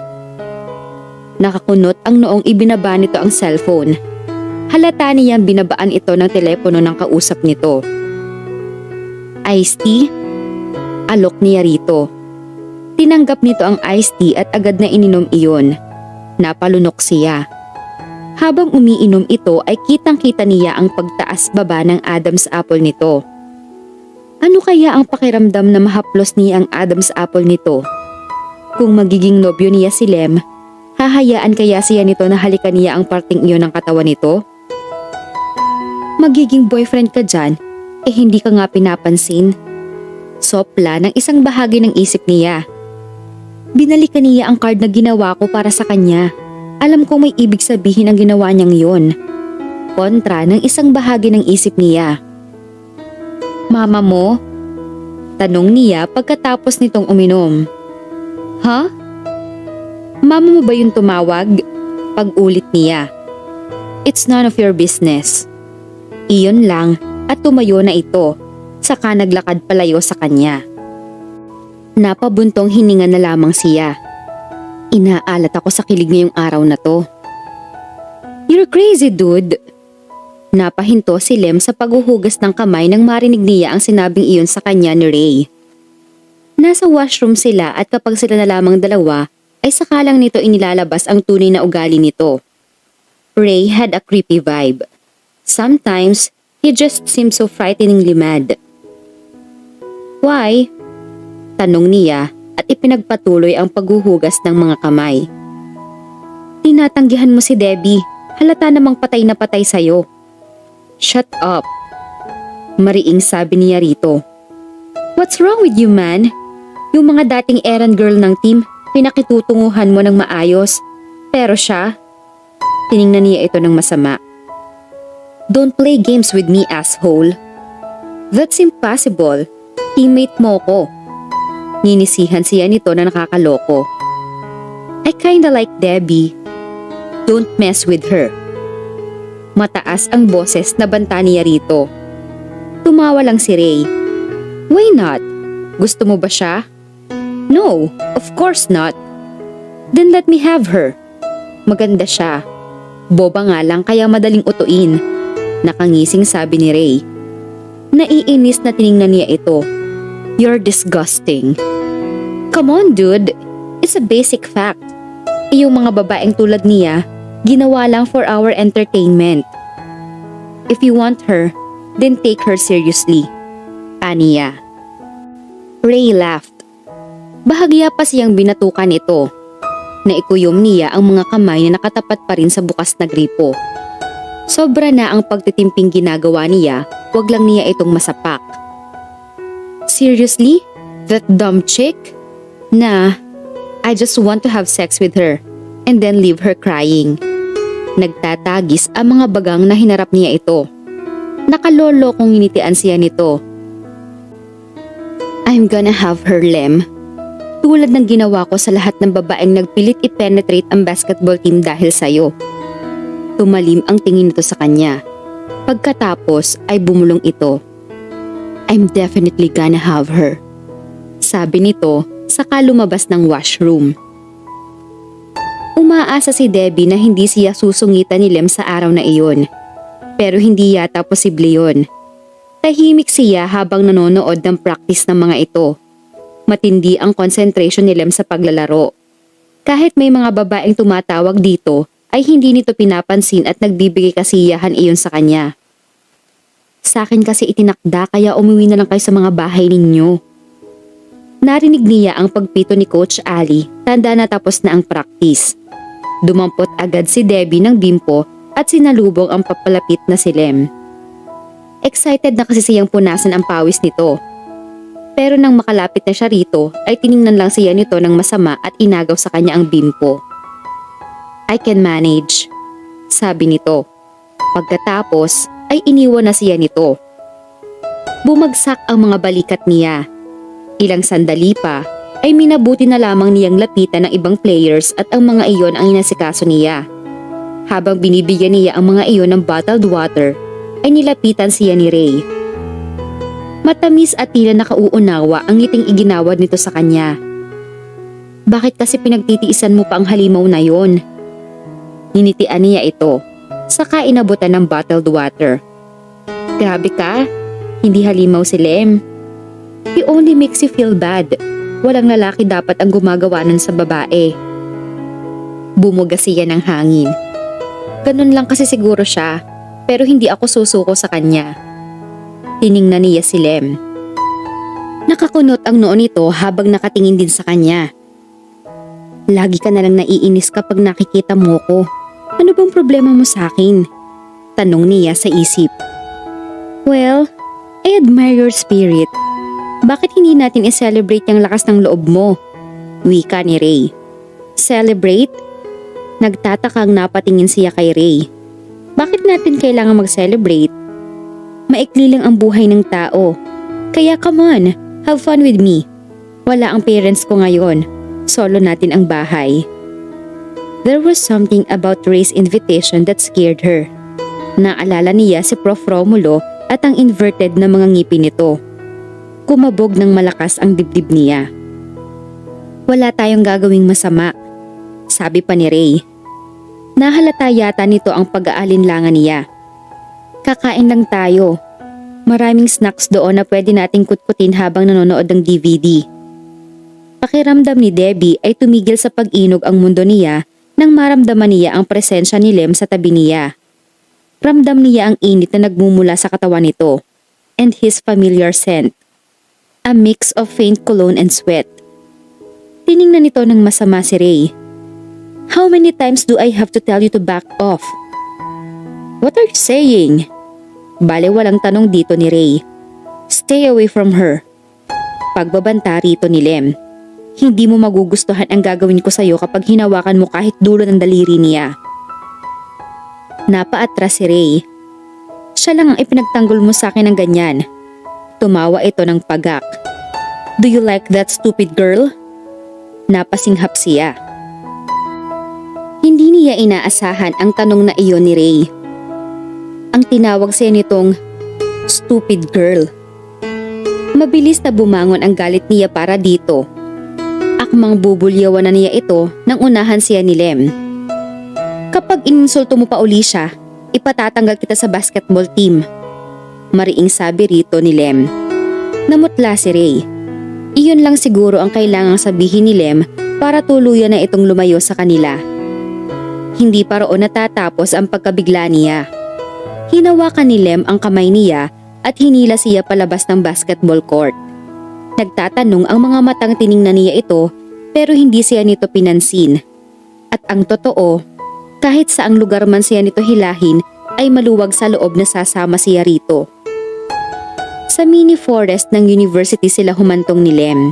B: Nakakunot ang noong ibinaba nito ang cellphone. Halata niyang binabaan ito ng telepono ng kausap nito. Iced tea? Alok niya rito. Tinanggap nito ang iced tea at agad na ininom iyon. Napalunok siya. Habang umiinom ito ay kitang-kita niya ang pagtaas-baba ng Adam's apple nito. Ano kaya ang pakiramdam na mahaplos niya ang Adam's apple nito? Kung magiging nobyo niya si Lem, hahayaan kaya siya nito na halikan niya ang parting iyon ng katawan nito? Magiging boyfriend ka dyan, hindi ka nga pinapansin. Sopla ng isang bahagi ng isip niya. Binalikan niya ang card na ginawa ko para sa kanya. Alam kong may ibig sabihin ang ginawa niyang yun. Kontra ng isang bahagi ng isip niya. Mama mo? Tanong niya pagkatapos nitong uminom. Ha? Mama mo ba yung tumawag? Pag-ulit niya. It's none of your business. Iyon lang at tumayo na ito. Saka naglakad palayo sa kanya. Napabuntong hininga na lamang siya. Inaalat ako sa kilig ngayong araw na to. You're crazy, dude. Napahinto si Lem sa paghuhugas ng kamay nang marinig niya ang sinabing iyon sa kanya ni Ray. Nasa washroom sila at kapag sila na lamang dalawa ay sakalang nito inilalabas ang tunay na ugali nito. Ray had a creepy vibe. Sometimes, he just seemed so frighteningly mad. Why? Tanong niya at ipinagpatuloy ang paghuhugas ng mga kamay. Tinatanggihan mo si Debbie. Halata namang patay na patay sa'yo. Shut up. Mariing sabi niya rito. What's wrong with you, man? Yung mga dating errand girl ng team, pinakitutunguhan mo ng maayos. Pero siya, tiningnan niya ito ng masama. Don't play games with me, asshole. That's impossible. Teammate mo ko. Ninisihan siya nito na nakakaloko. I kinda like Debbie. Don't mess with her. Mataas ang boses na banta niya rito. Tumawa lang si Ray. Why not? Gusto mo ba siya? No, of course not. Then let me have her. Maganda siya. Boba nga lang kaya madaling utuin. Nakangising sabi ni Ray. Naiinis na tiningnan niya ito. You're disgusting. Come on dude, it's a basic fact. Yung mga babaeng tulad niya, ginawa lang for our entertainment. If you want her, then take her seriously. Aniya. Ray laughed. Bahagya pa siyang binatukan ito. Naikuyom niya ang mga kamay na nakatapat pa rin sa bukas na gripo. Sobra na ang pagtitimping ginagawa niya, wag lang niya itong masapak. Seriously? That dumb chick? Nah, I just want to have sex with her and then leave her crying. Nagtatagis ang mga bagang na hinarap niya ito. Nakalolo kung initian siya nito. I'm gonna have her, Lem. Tulad ng ginawa ko sa lahat ng babaeng nagpilit i-penetrate ang basketball team dahil sa'yo. Tumalim ang tingin nito sa kanya. Pagkatapos ay bumulong ito. I'm definitely gonna have her. Sabi nito saka lumabas ng washroom. Umaasa si Debbie na hindi siya susungitan ni Lem sa araw na iyon. Pero hindi yata posible yon. Tahimik siya habang nanonood ng practice ng mga ito. Matindi ang concentration ni Lem sa paglalaro. Kahit may mga babaeng tumatawag dito, ay hindi nito pinapansin at nagbibigay kasiyahan iyon sa kanya. Sa akin kasi itinakda kaya umuwi na lang kayo sa mga bahay ninyo. Narinig niya ang pagpito ni Coach Ali, tanda na tapos na ang practice. Dumampot agad si Debbie ng bimpo at sinalubong ang papalapit na si Lem. Excited na kasi siyang punasan ang pawis nito. Pero nang makalapit na siya rito ay tiningnan lang siya nito ng masama at inagaw sa kanya ang bimpo. I can manage, sabi nito. Pagkatapos ay iniwan na siya nito. Bumagsak ang mga balikat niya. Ilang sandali pa ay minabuti na lamang niyang lapitan ng ibang players at ang mga iyon ang inasikaso niya. Habang binibigyan niya ang mga iyon ng bottled water ay nilapitan siya ni Ray. Matamis at tila nakauunawa ang ngiting iginawad nito sa kanya. Bakit kasi pinagtitiisan mo pa ang halimaw na yon? Ninitian niya ito, saka inabutan ng bottled water. Grabe ka, hindi halimaw si Lem. He only makes you feel bad. Walang lalaki dapat ang gumagawa nun sa babae. Bumuga siya ng hangin. Ganun lang kasi siguro siya, pero hindi ako susuko sa kanya. Tiningnan niya si Lem. Nakakunot ang noo nito habang nakatingin din sa kanya. Lagi ka na lang naiinis kapag nakikita mo ko. Ano bang problema mo sa akin? Tanong niya sa isip. Well, I admire your spirit. Bakit hindi natin i-celebrate yung lakas ng loob mo? Wika ni Ray. Celebrate? Nagtatakang napatingin siya kay Ray. Bakit natin kailangan mag-celebrate? Maikli lang ang buhay ng tao. Kaya come on, have fun with me. Wala ang parents ko ngayon. Solo natin ang bahay. There was something about Ray's invitation that scared her. Naalala niya si Prof. Romulo at ang inverted na mga ngipin nito. Kumabog ng malakas ang dibdib niya. Wala tayong gagawing masama, sabi pa ni Ray. Nahalata yata nito ang pag-aalinlangan niya. Kakain lang tayo. Maraming snacks doon na pwede nating kutkutin habang nanonood ng DVD. Pakiramdam ni Debbie ay tumigil sa pag-inog ang mundo niya nang maramdaman niya ang presensya ni Lem sa tabi niya. Ramdam niya ang init na nagmumula sa katawan nito and his familiar scent. A mix of faint cologne and sweat. Tiningnan nito ng masama si Ray. How many times do I have to tell you to back off? What are you saying? Bale walang tanong dito ni Ray. Stay away from her. Pagbabanta rito ni Lem. Hindi mo magugustuhan ang gagawin ko sa'yo kapag hinawakan mo kahit dulo ng daliri niya. Napaatras si Ray. Siya lang ang ipinagtanggol mo sa akin ng ganyan. Tumawa ito ng pagak. Do you like that stupid girl? Napasinghap siya. Hindi niya inaasahan ang tanong na iyon ni Ray. Ang tinawag siya nitong stupid girl. Mabilis na bumangon ang galit niya para dito. Akmang bubulyawan na niya ito nang unahan siya ni Lem. Kapag ininsulto mo pa uli siya, ipatatanggal kita sa basketball team. Mariing sabi rito ni Lem. Namutla si Ray. Iyon lang siguro ang kailangang sabihin ni Lem para tuluyan na itong lumayo sa kanila. Hindi pa roon natatapos ang pagkabigla niya. Hinawakan ni Lem ang kamay niya at hinila siya palabas ng basketball court. Nagtatanong ang mga matang tiningnan niya ito pero hindi siya nito pinansin. At ang totoo, kahit saang lugar man siya nito hilahin ay maluwag sa loob na sasama siya rito. Sa mini forest ng university sila humantong ni Lem.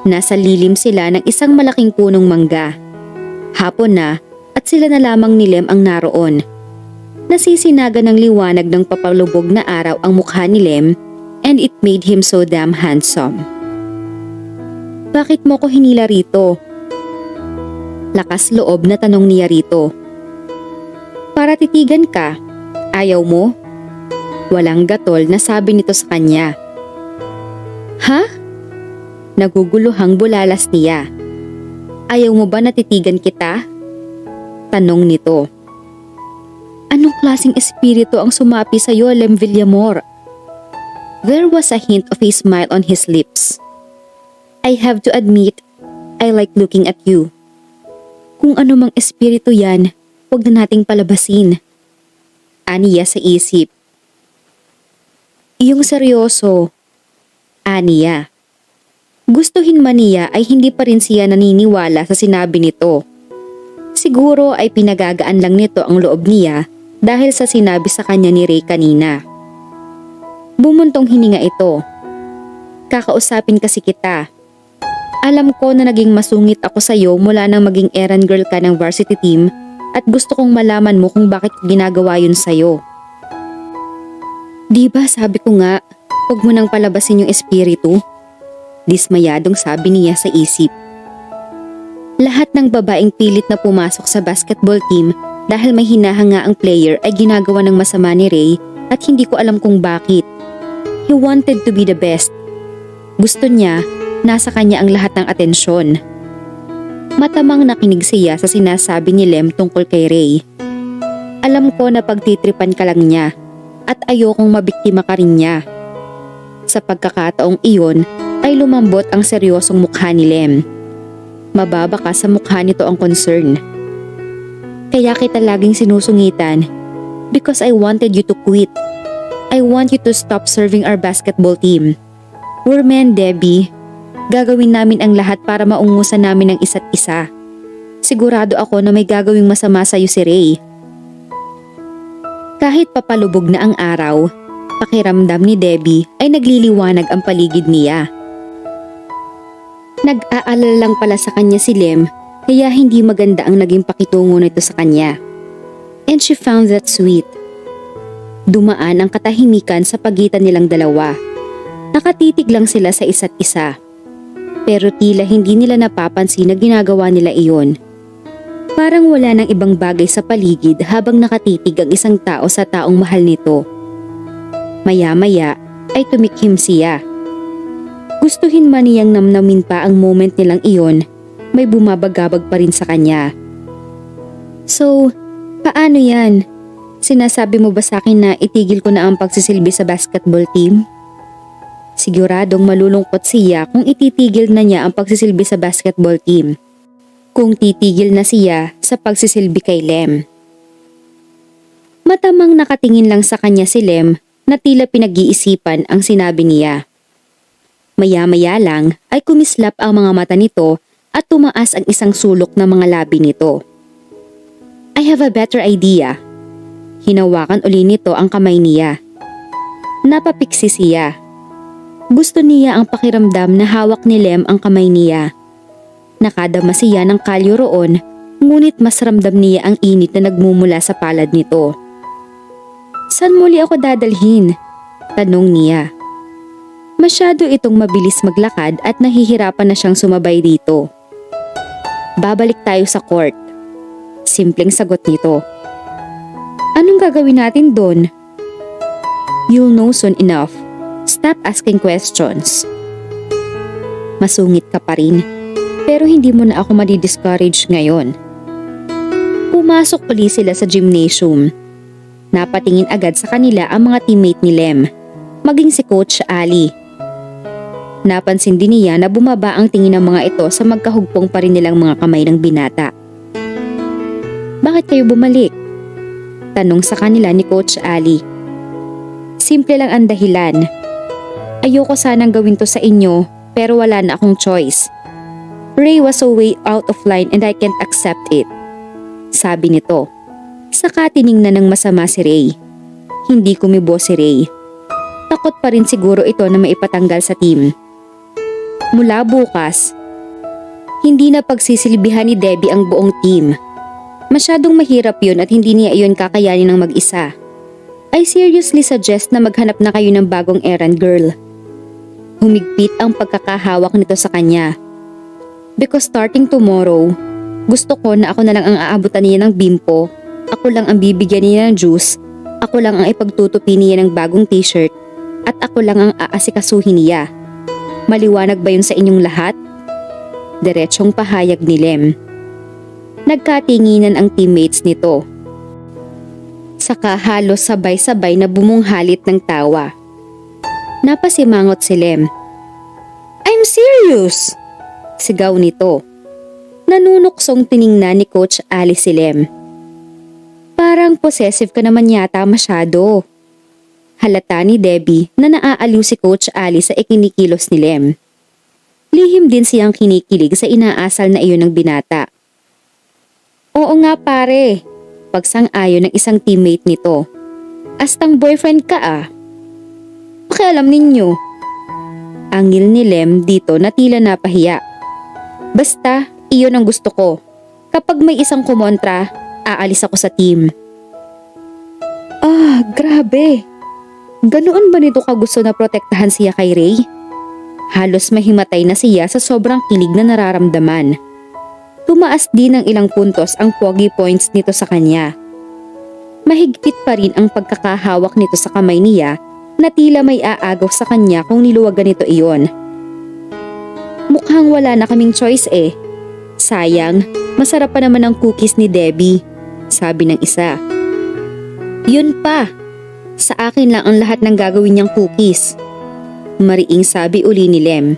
B: Nasa lilim sila ng isang malaking punong mangga. Hapon na at sila na lamang ni Lem ang naroon. Nasisinaga ng liwanag ng papalubog na araw ang mukha ni Lem and it made him so damn handsome. Bakit mo ko hinila rito? Lakas loob na tanong niya rito. Para titigan ka, ayaw mo? Walang gatol na sabi nito sa kanya. Ha? Naguguluhang bulalas niya. Ayaw mo ba natitigan kita? Tanong nito. Anong klaseng espiritu ang sumapi sa iyo, Lem Villamor? There was a hint of a smile on his lips. I have to admit, I like looking at you. Kung ano mang espiritu yan, huwag na nating palabasin. Aniya sa isip. Iyong seryoso. Aniya. Gustuhin man niya ay hindi pa rin siya naniniwala sa sinabi nito. Siguro ay pinagagaan lang nito ang loob niya dahil sa sinabi sa kanya ni Ray kanina. Bumuntong hininga ito. Kakausapin kasi kita. Alam ko na naging masungit ako sa iyo mula nang maging errand girl ka ng varsity team at gusto kong malaman mo kung bakit ko ginagawa yun sa'yo. Diba sabi ko nga, huwag mo nang palabasin yung espiritu? Dismayadong sabi niya sa isip. Lahat ng babaeng pilit na pumasok sa basketball team dahil may hinahanga ang player ay ginagawa ng masama ni Ray at hindi ko alam kung bakit. He wanted to be the best. Gusto niya, nasa kanya ang lahat ng atensyon. Matamang nakinig siya sa sinasabi ni Lem tungkol kay Ray. Alam ko na pagtitripan ka lang niya at ayokong mabiktima ka rin niya. Sa pagkakataong iyon ay lumambot ang seryosong mukha ni Lem. Mababa ka sa mukha nito ang concern. Kaya kita laging sinusungitan because I wanted you to quit. I want you to stop serving our basketball team. We're men, Debbie. Gagawin namin ang lahat para maungusan namin ang isa't isa. Sigurado ako na may gagawing masama sa'yo si Ray. Kahit papalubog na ang araw, pakiramdam ni Debbie ay nagliliwanag ang paligid niya. Nag-aalala lang pala sa kanya si Lem kaya hindi maganda ang naging pakitungo nito sa kanya. And she found that sweet. Dumaan ang katahimikan sa pagitan nilang dalawa. Nakatitig lang sila sa isa't isa. Pero tila hindi nila napapansin na ginagawa nila iyon. Parang wala nang ibang bagay sa paligid habang nakatitig ang isang tao sa taong mahal nito. Maya-maya ay tumikhim siya. Gustuhin man niyang namnamin pa ang moment nilang iyon, may bumabagabag pa rin sa kanya. So, paano yan? Sinasabi mo ba sa akin na itigil ko na ang pagsisilbi sa basketball team? Siguradong malulungkot siya kung ititigil na niya ang pagsisilbi sa basketball team. Kung titigil na siya sa pagsisilbi kay Lem. Matamang nakatingin lang sa kanya si Lem na tila pinag-iisipan ang sinabi niya. Maya-maya lang ay kumislap ang mga mata nito at tumaas ang isang sulok ng mga labi nito. I have a better idea. Hinawakan uli nito ang kamay niya. Napapiksi siya. Gusto niya ang pakiramdam na hawak ni Lem ang kamay niya. Nakadama siya ng kalyo roon, ngunit mas ramdam niya ang init na nagmumula sa palad nito. Saan muli ako dadalhin? Tanong niya. Masyado itong mabilis maglakad at nahihirapan na siyang sumabay dito. Babalik tayo sa court. Simpleng sagot nito. Anong gagawin natin doon? You'll know soon enough. Stop asking questions. Masungit ka pa rin, pero hindi mo na ako madi-discourage ngayon. Pumasok uli sila sa gymnasium. Napatingin agad sa kanila ang mga teammate ni Lem, maging si Coach Ali. Napansin din niya na bumaba ang tingin ng mga ito sa magkahugpong pa rin nilang mga kamay ng binata. Bakit kayo bumalik? Tanong sa kanila ni Coach Ali. Simple lang ang dahilan. Ayoko sanang gawin to sa inyo pero wala na akong choice. Ray was so way out of line and I can't accept it. Sabi nito. Saka tiningnan ng masama si Ray. Hindi kumibo si Ray. Takot pa rin siguro ito na maipatanggal sa team. Mula bukas, hindi na pagsisilbihan ni Debbie ang buong team. Masyadong mahirap yun at hindi niya iyon kakayanin ng mag-isa. I seriously suggest na maghanap na kayo ng bagong errand girl. Humigpit ang pagkakahawak nito sa kanya. Because starting tomorrow, gusto ko na ako na lang ang aabutan niya ng bimpo, ako lang ang bibigyan niya ng juice, ako lang ang ipagtutupi niya ng bagong t-shirt, at ako lang ang aasikasuhin niya. Maliwanag ba yun sa inyong lahat? Diretsong pahayag ni Lem. Nagkatinginan ang teammates nito. Saka halos sabay-sabay na bumunghalit ng tawa. Napasimangot si Lem. I'm serious! Sigaw nito. Nanunuksong tiningnan ni Coach Ali si Lem. Parang possessive ka naman yata masyado. Halata ni Debbie na naaaliw si Coach Ali sa ikinikilos ni Lem. Lihim din siyang kinikilig sa inaasal na iyon ng binata. Oo nga pare, pagsang-ayon ng isang teammate nito. Astang boyfriend ka ah. Pakialam ninyo. Angil ni Lem dito na tila napahiya. Basta, iyon ang gusto ko. Kapag may isang kumontra, aalis ako sa team. Ah, grabe. Ganoon ba nito kagusto na protektahan siya kay Ray? Halos mahimatay na siya sa sobrang kilig na nararamdaman. Tumaas din ng ilang puntos ang pogi points nito sa kanya. Mahigpit pa rin ang pagkakahawak nito sa kamay niya na tila may aagaw sa kanya kung niluwagan nito iyon. Mukhang wala na kaming choice eh. Sayang, masarap pa naman ang cookies ni Debbie, sabi ng isa. Yun pa, sa akin lang ang lahat ng gagawin niyang cookies. Mariing sabi uli ni Lem.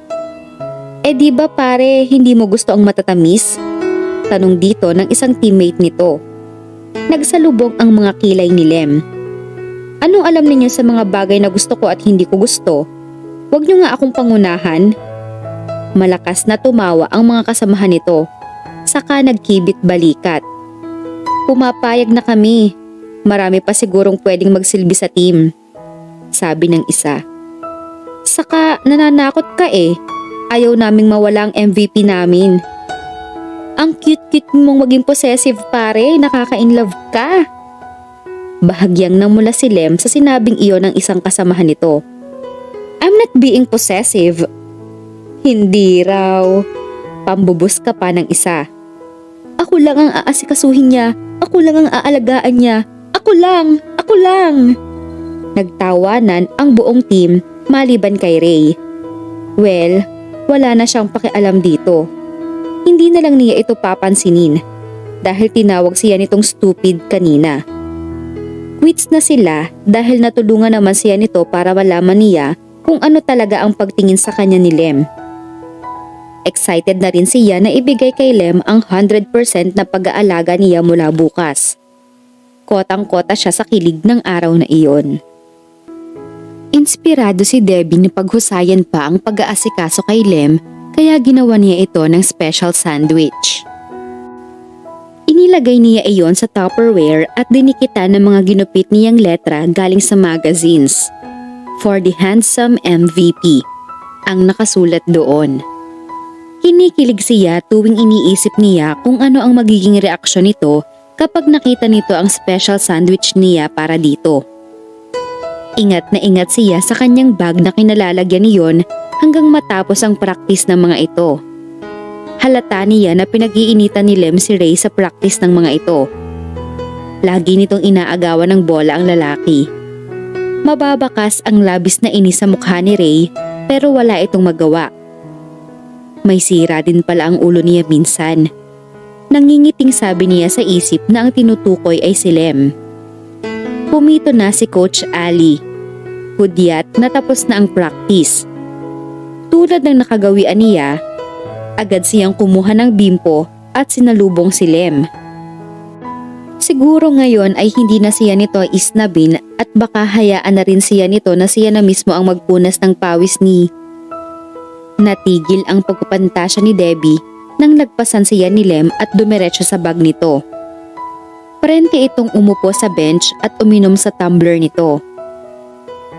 B: Eh di ba pare, hindi mo gusto ang matatamis? Tanong dito ng isang teammate nito. Nagsalubog ang mga kilay ni Lem. Anong alam ninyo sa mga bagay na gusto ko at hindi ko gusto? Huwag niyo nga akong pangunahan. Malakas na tumawa ang mga kasamahan nito. Saka nagkibit balikat. Pumapayag na kami. Marami pa sigurong pwedeng magsilbi sa team. Sabi ng isa. Saka nananakot ka eh. Ayaw naming mawala ang MVP namin. Ang cute-cute mong maging possessive pare, nakaka-inlove ka. Bahagyang namula si Lem sa sinabing iyon ng isang kasamahan nito. I'm not being possessive. Hindi raw. Pambubus ka pa ng isa. Ako lang ang aasikasuhin niya. Ako lang ang aalagaan niya. Ako lang! Ako lang! Nagtawanan ang buong team maliban kay Ray. Well, wala na siyang pakialam dito. Hindi na lang niya ito papansinin dahil tinawag siya nitong stupid kanina. Quits na sila dahil natulungan naman siya nito para malaman niya kung ano talaga ang pagtingin sa kanya ni Lem. Excited na rin siya na ibigay kay Lem ang 100% na pag-aalaga niya mula bukas. Kotang-kota siya sa kilig ng araw na iyon. Inspirado si Debbie na paghusayan pa ang pag-aasikaso kay Lem kaya ginawa niya ito ng special sandwich. Inilagay niya iyon sa Tupperware at dinikitan ng mga ginupit niyang letra galing sa magazines. For the handsome MVP, ang nakasulat doon. Kinikilig siya tuwing iniisip niya kung ano ang magiging reaksyon nito kapag nakita nito ang special sandwich niya para dito. Ingat na ingat siya sa kanyang bag na kinalalagyan niyon hanggang matapos ang practice ng mga ito. Halata niya na pinag-iinitan ni Lem si Ray sa practice ng mga ito. Lagi nitong inaagawan ng bola ang lalaki. Mababakas ang labis na inis sa mukha ni Ray pero wala itong magawa. May sira din pala ang ulo niya minsan. Nangingiting sabi niya sa isip na ang tinutukoy ay si Lem. Pumito na si Coach Ali. Hudyat na tapos na ang practice. Tulad ng nakagawian niya, agad siyang kumuha ng bimpo at sinalubong si Lem. Siguro ngayon ay hindi na siya nito isnabin at baka hayaan na rin siya nito na siya na mismo ang magpunas ng pawis ni. Natigil ang pagpapantasya ni Debbie nang lagpasan siya ni Lem at dumiretso sa bag nito. Parente itong umupo sa bench at uminom sa tumbler nito.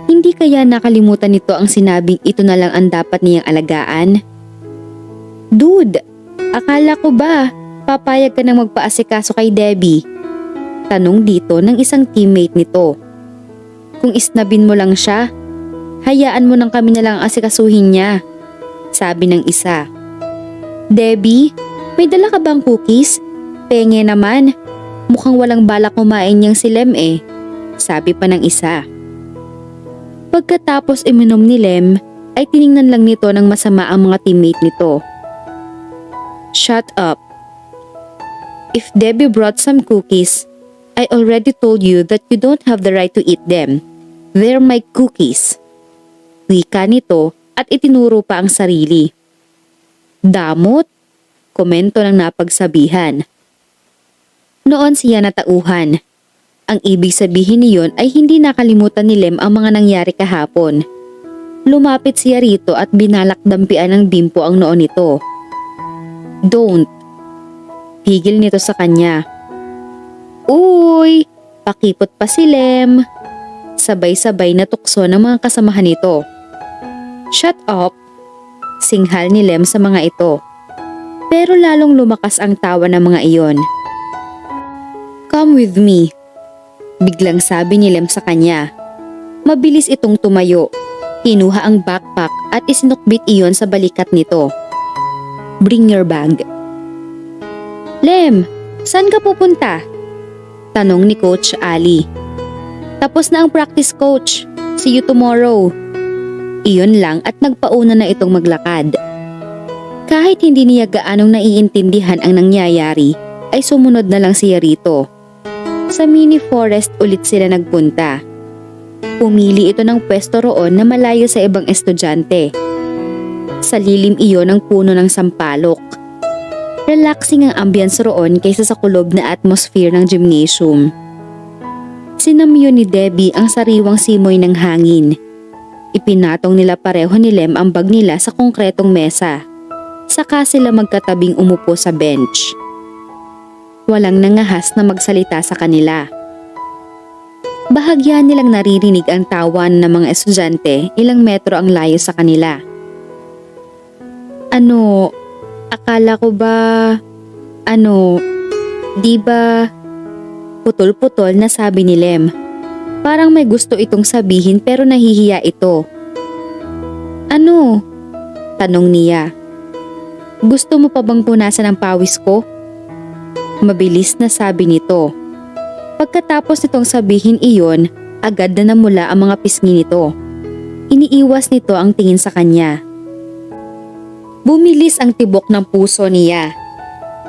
B: Hindi kaya nakalimutan nito ang sinabing ito na lang ang dapat niyang alagaan? Dude, akala ko ba papayag ka nang magpaasikaso kay Debbie? Tanong dito ng isang teammate nito. Kung isnabin mo lang siya, hayaan mo nang kami na lang asikasuhin niya, sabi ng isa. Debbie, may dala ka bang cookies? Penge naman, mukhang walang balak kumain niyang si Lem eh, sabi pa ng isa. Pagkatapos iminom ni Lem, ay tiningnan lang nito ng masama ang mga teammate nito. Shut up. If Debbie brought some cookies, I already told you that you don't have the right to eat them. They're my cookies. Wika nito at itinuro pa ang sarili. Damot, komento ng napagsabihan. Noon siya natauhan. Ang ibig sabihin niyon ay hindi nakalimutan ni Lem ang mga nangyari kahapon. Lumapit siya rito at binalak dampian ng bimpo ang noo nito. Don't. Pigil nito sa kanya. Uy, pakipot pa si Lem. Sabay-sabay na tukso ng mga kasamahan nito. Shut up, singhal ni Lem sa mga ito. Pero lalong lumakas ang tawa ng mga iyon. Come with me, biglang sabi ni Lem sa kanya. Mabilis itong tumayo. Kinuha ang backpack at isinukbit iyon sa balikat nito. Bring your bag. Lem, saan ka pupunta? Tanong ni Coach Ali. Tapos na ang practice, Coach. See you tomorrow. Iyon lang at nagpauna na itong maglakad. Kahit hindi niya gaanong naiintindihan ang nangyayari, ay sumunod na lang siya rito. Sa mini forest ulit sila nagpunta. Pumili ito ng pwesto roon na malayo sa ibang estudyante. Sa lilim iyon ng puno ng sampalok. Relaxing ang ambience roon kaysa sa kulob na atmosphere ng gymnasium. Sinamyo ni Debbie ang sariwang simoy ng hangin. Ipinatong nila pareho ni Lem ang bag nila sa konkretong mesa. Saka sila magkatabing umupo sa bench. Walang nangahas na magsalita sa kanila. Bahagya nilang naririnig ang tawa ng mga estudyante ilang metro ang layo sa kanila. Akala ko ba, di ba? Putol-putol na sabi ni Lem. Parang may gusto itong sabihin pero nahihiya ito. Ano? Tanong niya. Gusto mo pa bang punasan ang pawis ko? Mabilis na sabi nito. Pagkatapos nitong sabihin iyon, agad na namula ang mga pisngi nito. Iniiwas nito ang tingin sa kanya. Bumilis ang tibok ng puso niya.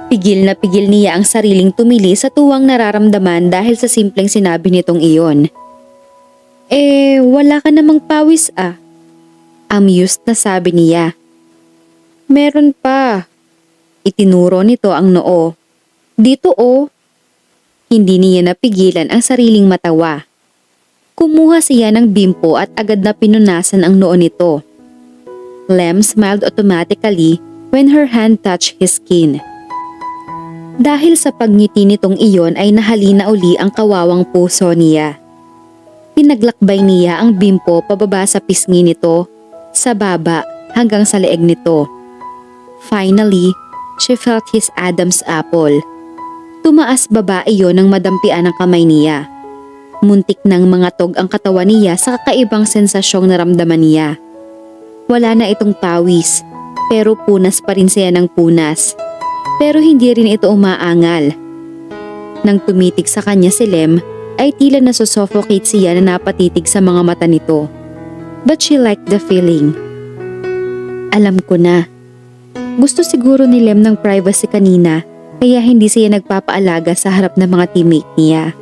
B: Pigil na pigil niya ang sariling tumili sa tuwang nararamdaman dahil sa simpleng sinabi nitong iyon. Wala ka namang pawis ah. Amused na sabi niya. Meron pa. Itinuro nito ang noo. Dito oh. Hindi niya napigilan ang sariling matawa. Kumuha siya ng bimpo at agad na pinunasan ang noo nito. Lem smiled automatically when her hand touched his skin. Dahil sa pagngiti nitong iyon ay nahalina uli ang kawawang puso niya. Pinaglakbay niya ang bimpo pababa sa pisngi nito, sa baba hanggang sa leeg nito. Finally, she felt his Adam's apple. Tumaas baba iyon nang madampian ang kamay niya. Muntik nang mangatog ang katawan niya sa kakaibang sensasyong naramdaman niya. Wala na itong pawis, pero punas pa rin siya ng punas. Pero hindi rin ito umaangal. Nang tumitig sa kanya si Lem, ay tila nasusuffocate siya na napatitig sa mga mata nito. But she liked the feeling. Alam ko na. Gusto siguro ni Lem ng privacy kanina kaya hindi siya nagpapaalaga sa harap ng mga teammate niya.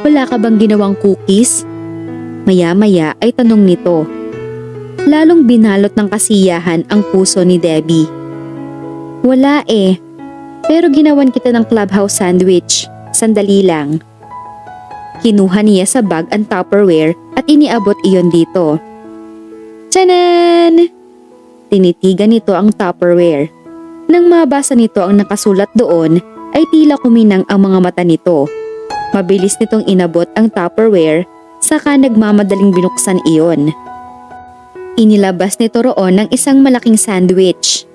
B: Wala ka bang ginawang cookies? Maya-maya ay tanong nito. Lalong binalot ng kasiyahan ang puso ni Debbie. Wala eh. Pero ginawan kita ng clubhouse sandwich. Sandali lang. Kinuha niya sa bag ang Tupperware at iniabot iyon dito. Tiyanan! Tinitigan nito ang Tupperware. Nang mabasa nito ang nakasulat doon, ay tila kuminang ang mga mata nito. Mabilis nitong inabot ang Tupperware, saka nagmamadaling binuksan iyon. Inilabas nito roon ng isang malaking sandwich.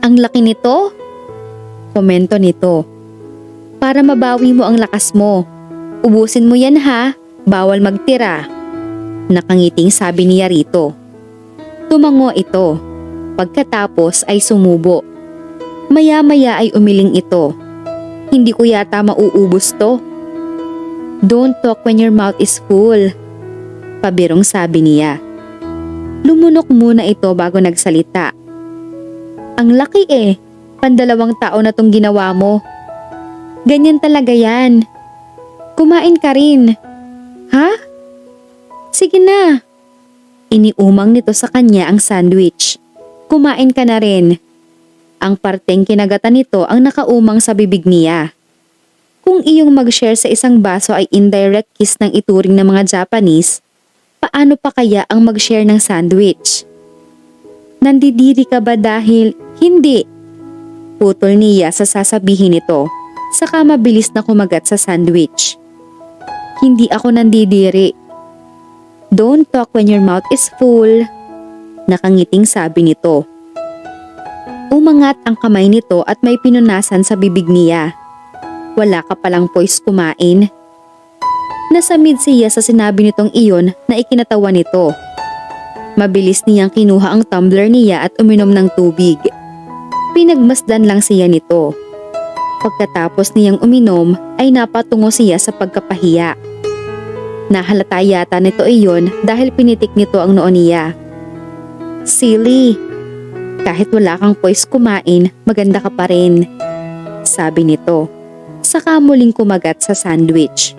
B: Ang laki nito? Komento nito. Para mabawi mo ang lakas mo. Ubusin mo yan ha, bawal magtira. Nakangiting sabi niya rito. Tumango ito. Pagkatapos ay sumubo. Maya-maya ay umiling ito. Hindi ko yata mauubos to. Don't talk when your mouth is full. Pabirong sabi niya. Lumunok muna ito bago nagsalita. Ang laki eh. Pandalawang tao na tong ginawa mo. Ganyan talaga yan. Kumain ka rin. Ha? Sige na. Iniumang nito sa kanya ang sandwich. Kumain ka na rin. Ang parteng kinagatan nito ang nakaumang sa bibig niya. Kung iyong mag-share sa isang baso ay indirect kiss ng ituring ng mga Japanese, paano pa kaya ang mag-share ng sandwich? Nandidiri ka ba dahil hindi? Putol niya sa sasabihin nito, saka mabilis na kumagat sa sandwich. Hindi ako nandidiri. Don't talk when your mouth is full. Nakangiting sabi nito. Umangat ang kamay nito at may pinunasan sa bibig niya. Wala ka palang poise kumain. Nasamid siya sa sinabi nitong iyon na ikinatawa nito. Mabilis niyang kinuha ang tumbler niya at uminom ng tubig. Pinagmasdan lang siya nito. Pagkatapos niyang uminom ay napatungo siya sa pagkapahiya. Nahalata yata nito iyon dahil pinitik nito ang noo niya. Silly! Kahit wala kang poise kumain, maganda ka pa rin. Sabi nito. Saka muling kumagat sa sandwich.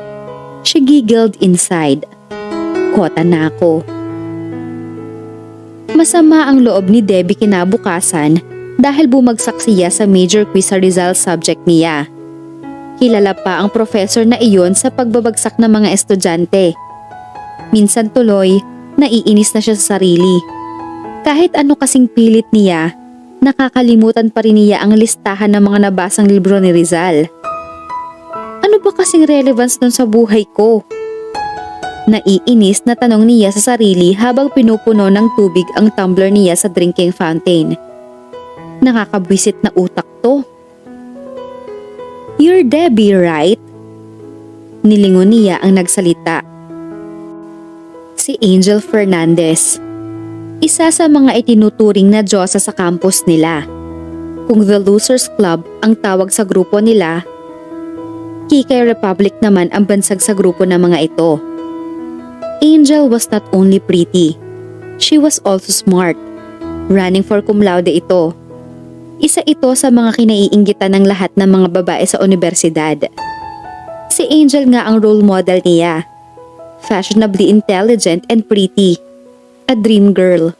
B: She giggled inside. Kota na ako. Masama ang loob ni Debbie kinabukasan dahil bumagsak siya sa major quiz sa Rizal subject niya. Kilala pa ang professor na iyon sa pagbabagsak ng mga estudyante. Minsan tuloy, naiinis na siya sa sarili. Kahit ano kasing pilit niya, nakakalimutan pa rin niya ang listahan ng mga nabasang libro ni Rizal. Ano ba kasing relevance nun sa buhay ko? Naiinis na tanong niya sa sarili habang pinupuno ng tubig ang tumbler niya sa drinking fountain. Nakakabwisit na utak to. You're Debbie, right? Nilingon niya ang nagsalita. Si Angel Fernandez. Isa sa mga itinuturing na diyosa sa campus nila. Kung The Losers Club ang tawag sa grupo nila, Kikay Republic naman ang bansag sa grupo ng mga ito. Angel was not only pretty, she was also smart. Running for cum laude ito. Isa ito sa mga kinaiinggitan ng lahat ng mga babae sa universidad. Si Angel nga ang role model niya. Fashionably intelligent and pretty. A dream girl.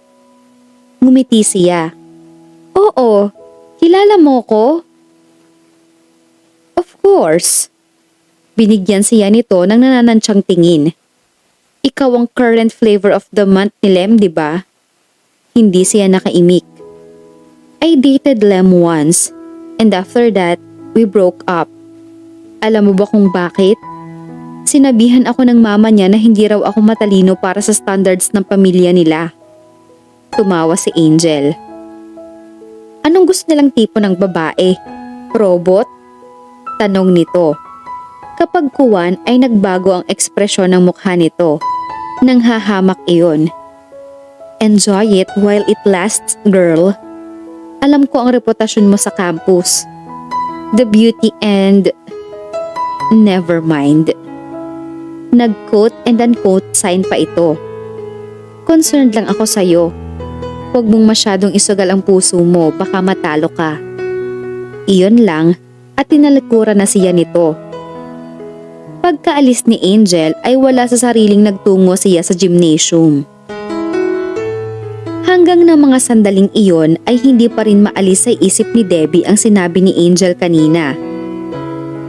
B: Ngumiti siya. Oo, kilala mo ko? Of course. Binigyan siya nito ng nananansyang tingin. Ikaw ang current flavor of the month ni Lem, di ba? Hindi siya nakaimik. I dated Lem once, and after that, we broke up. Alam mo ba kung bakit? Sinabihan ako ng mama niya na hindi raw ako matalino para sa standards ng pamilya nila. Tumawa si Angel. Anong gusto nilang tipo ng babae? Robot? Tanong nito. Kapag kuwan ay nagbago ang ekspresyon ng mukha nito. Nang hahamak iyon. Enjoy it while it lasts, girl. Alam ko ang reputasyon mo sa campus. The beauty and... Never mind. Nag-quote and unquote sign pa ito. Concerned lang ako sa'yo. Huwag mong masyadong isugal ang puso mo, baka matalo ka. Iyon lang at tinalikuran na siya nito. Pagkaalis ni Angel ay wala sa sariling nagtungo siya sa gymnasium. Hanggang na mga sandaling iyon ay hindi pa rin maalis sa isip ni Debbie ang sinabi ni Angel kanina.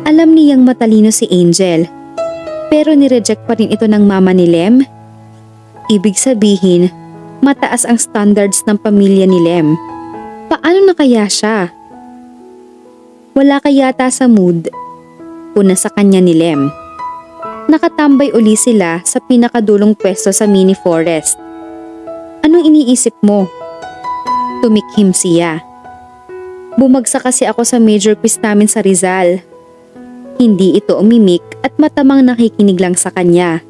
B: Alam niyang matalino si Angel, pero nireject pa rin ito ng mama ni Lem. Ibig sabihin, mataas ang standards ng pamilya ni Lem. Paano na kaya siya? Wala kayata sa mood. Una sa kanya ni Lem. Nakatambay uli sila sa pinakadulong pwesto sa mini forest. Anong iniisip mo? Tumikhim siya. Bumagsak kasi ako sa major quiz namin sa Rizal. Hindi ito umimik at matamang nakikinig lang sa kanya.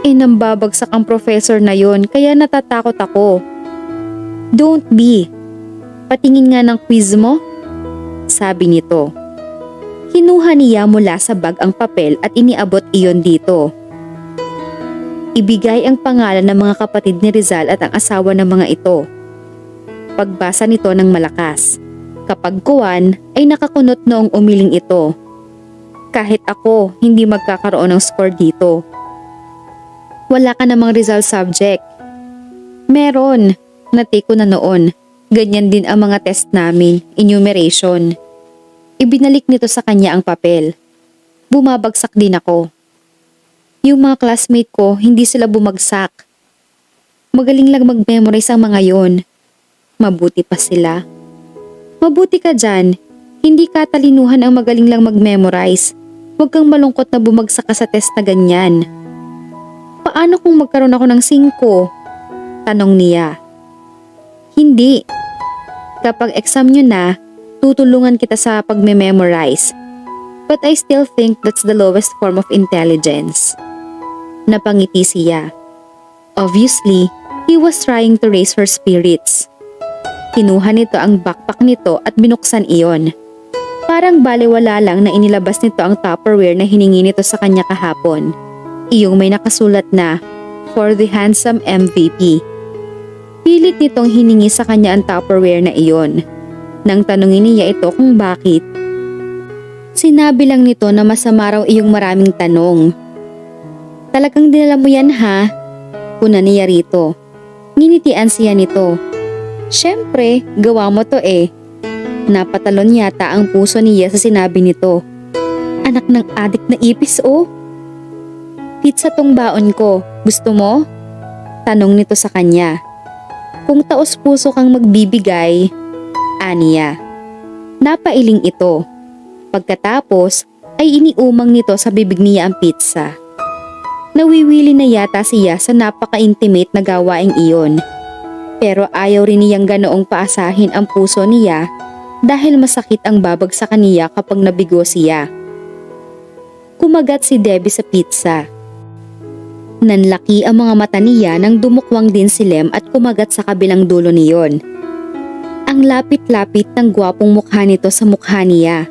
B: Nambabagsak ang professor na yon kaya natatakot ako. Don't be. Patingin nga ng quiz mo. Sabi nito. Kinuha niya mula sa bag ang papel at iniabot iyon dito. Ibigay ang pangalan ng mga kapatid ni Rizal at ang asawa ng mga ito. Pagbasa nito ng malakas. Kapag kuwan ay nakakunot noong umiling ito. Kahit ako, hindi magkakaroon ng score dito. Wala ka namang Rizal subject. Meron. Natake ko na noon. Ganyan din ang mga test namin, enumeration. Ibinalik nito sa kanya ang papel. Bumabagsak din ako. Yung mga classmate ko, hindi sila bumagsak. Magaling lang mag-memorize ang mga yon. Mabuti pa sila. Mabuti ka dyan. Hindi katalinuhan ang magaling lang mag-memorize. Huwag kang malungkot na bumagsak ka sa test na ganyan. Paano kung magkaroon ako ng 5? Tanong niya. Hindi. Kapag exam nyo na, tutulungan kita sa pagme-memorize. But I still think that's the lowest form of intelligence. Napangiti siya. Obviously, he was trying to raise her spirits. Kinuha nito ang backpack nito at binuksan iyon. Parang balewala lang na inilabas nito ang Tupperware na hiningi nito sa kanya kahapon. Iyong may nakasulat na, "For the handsome MVP." Pilit nitong hiningi sa kanya ang Tupperware na iyon. Nang tanungin niya ito kung bakit, sinabi lang nito na masama raw iyong maraming tanong. Talagang dinala mo yan ha? Puna niya rito. Nginitian siya nito. Siyempre, gawa mo to eh. Napatalon yata ang puso niya sa sinabi nito. Anak ng adik na ipis oh. Pizza tong baon ko, gusto mo? Tanong nito sa kanya. Kung taos puso kang magbibigay, aniya. Napailing ito. Pagkatapos ay iniumang nito sa bibig niya ang pizza. Nawiwili na yata siya sa napaka-intimate na gawaing iyon. Pero ayaw rin niyang ganoong paasahin ang puso niya dahil masakit ang babagsakan niya kapag nabigo siya. Kumagat si Debbie sa pizza. Nanlaki ang mga mata niya nang dumukwang din si Lem at kumagat sa kabilang dulo niyon. Ang lapit-lapit ng gwapong mukha nito sa mukha niya.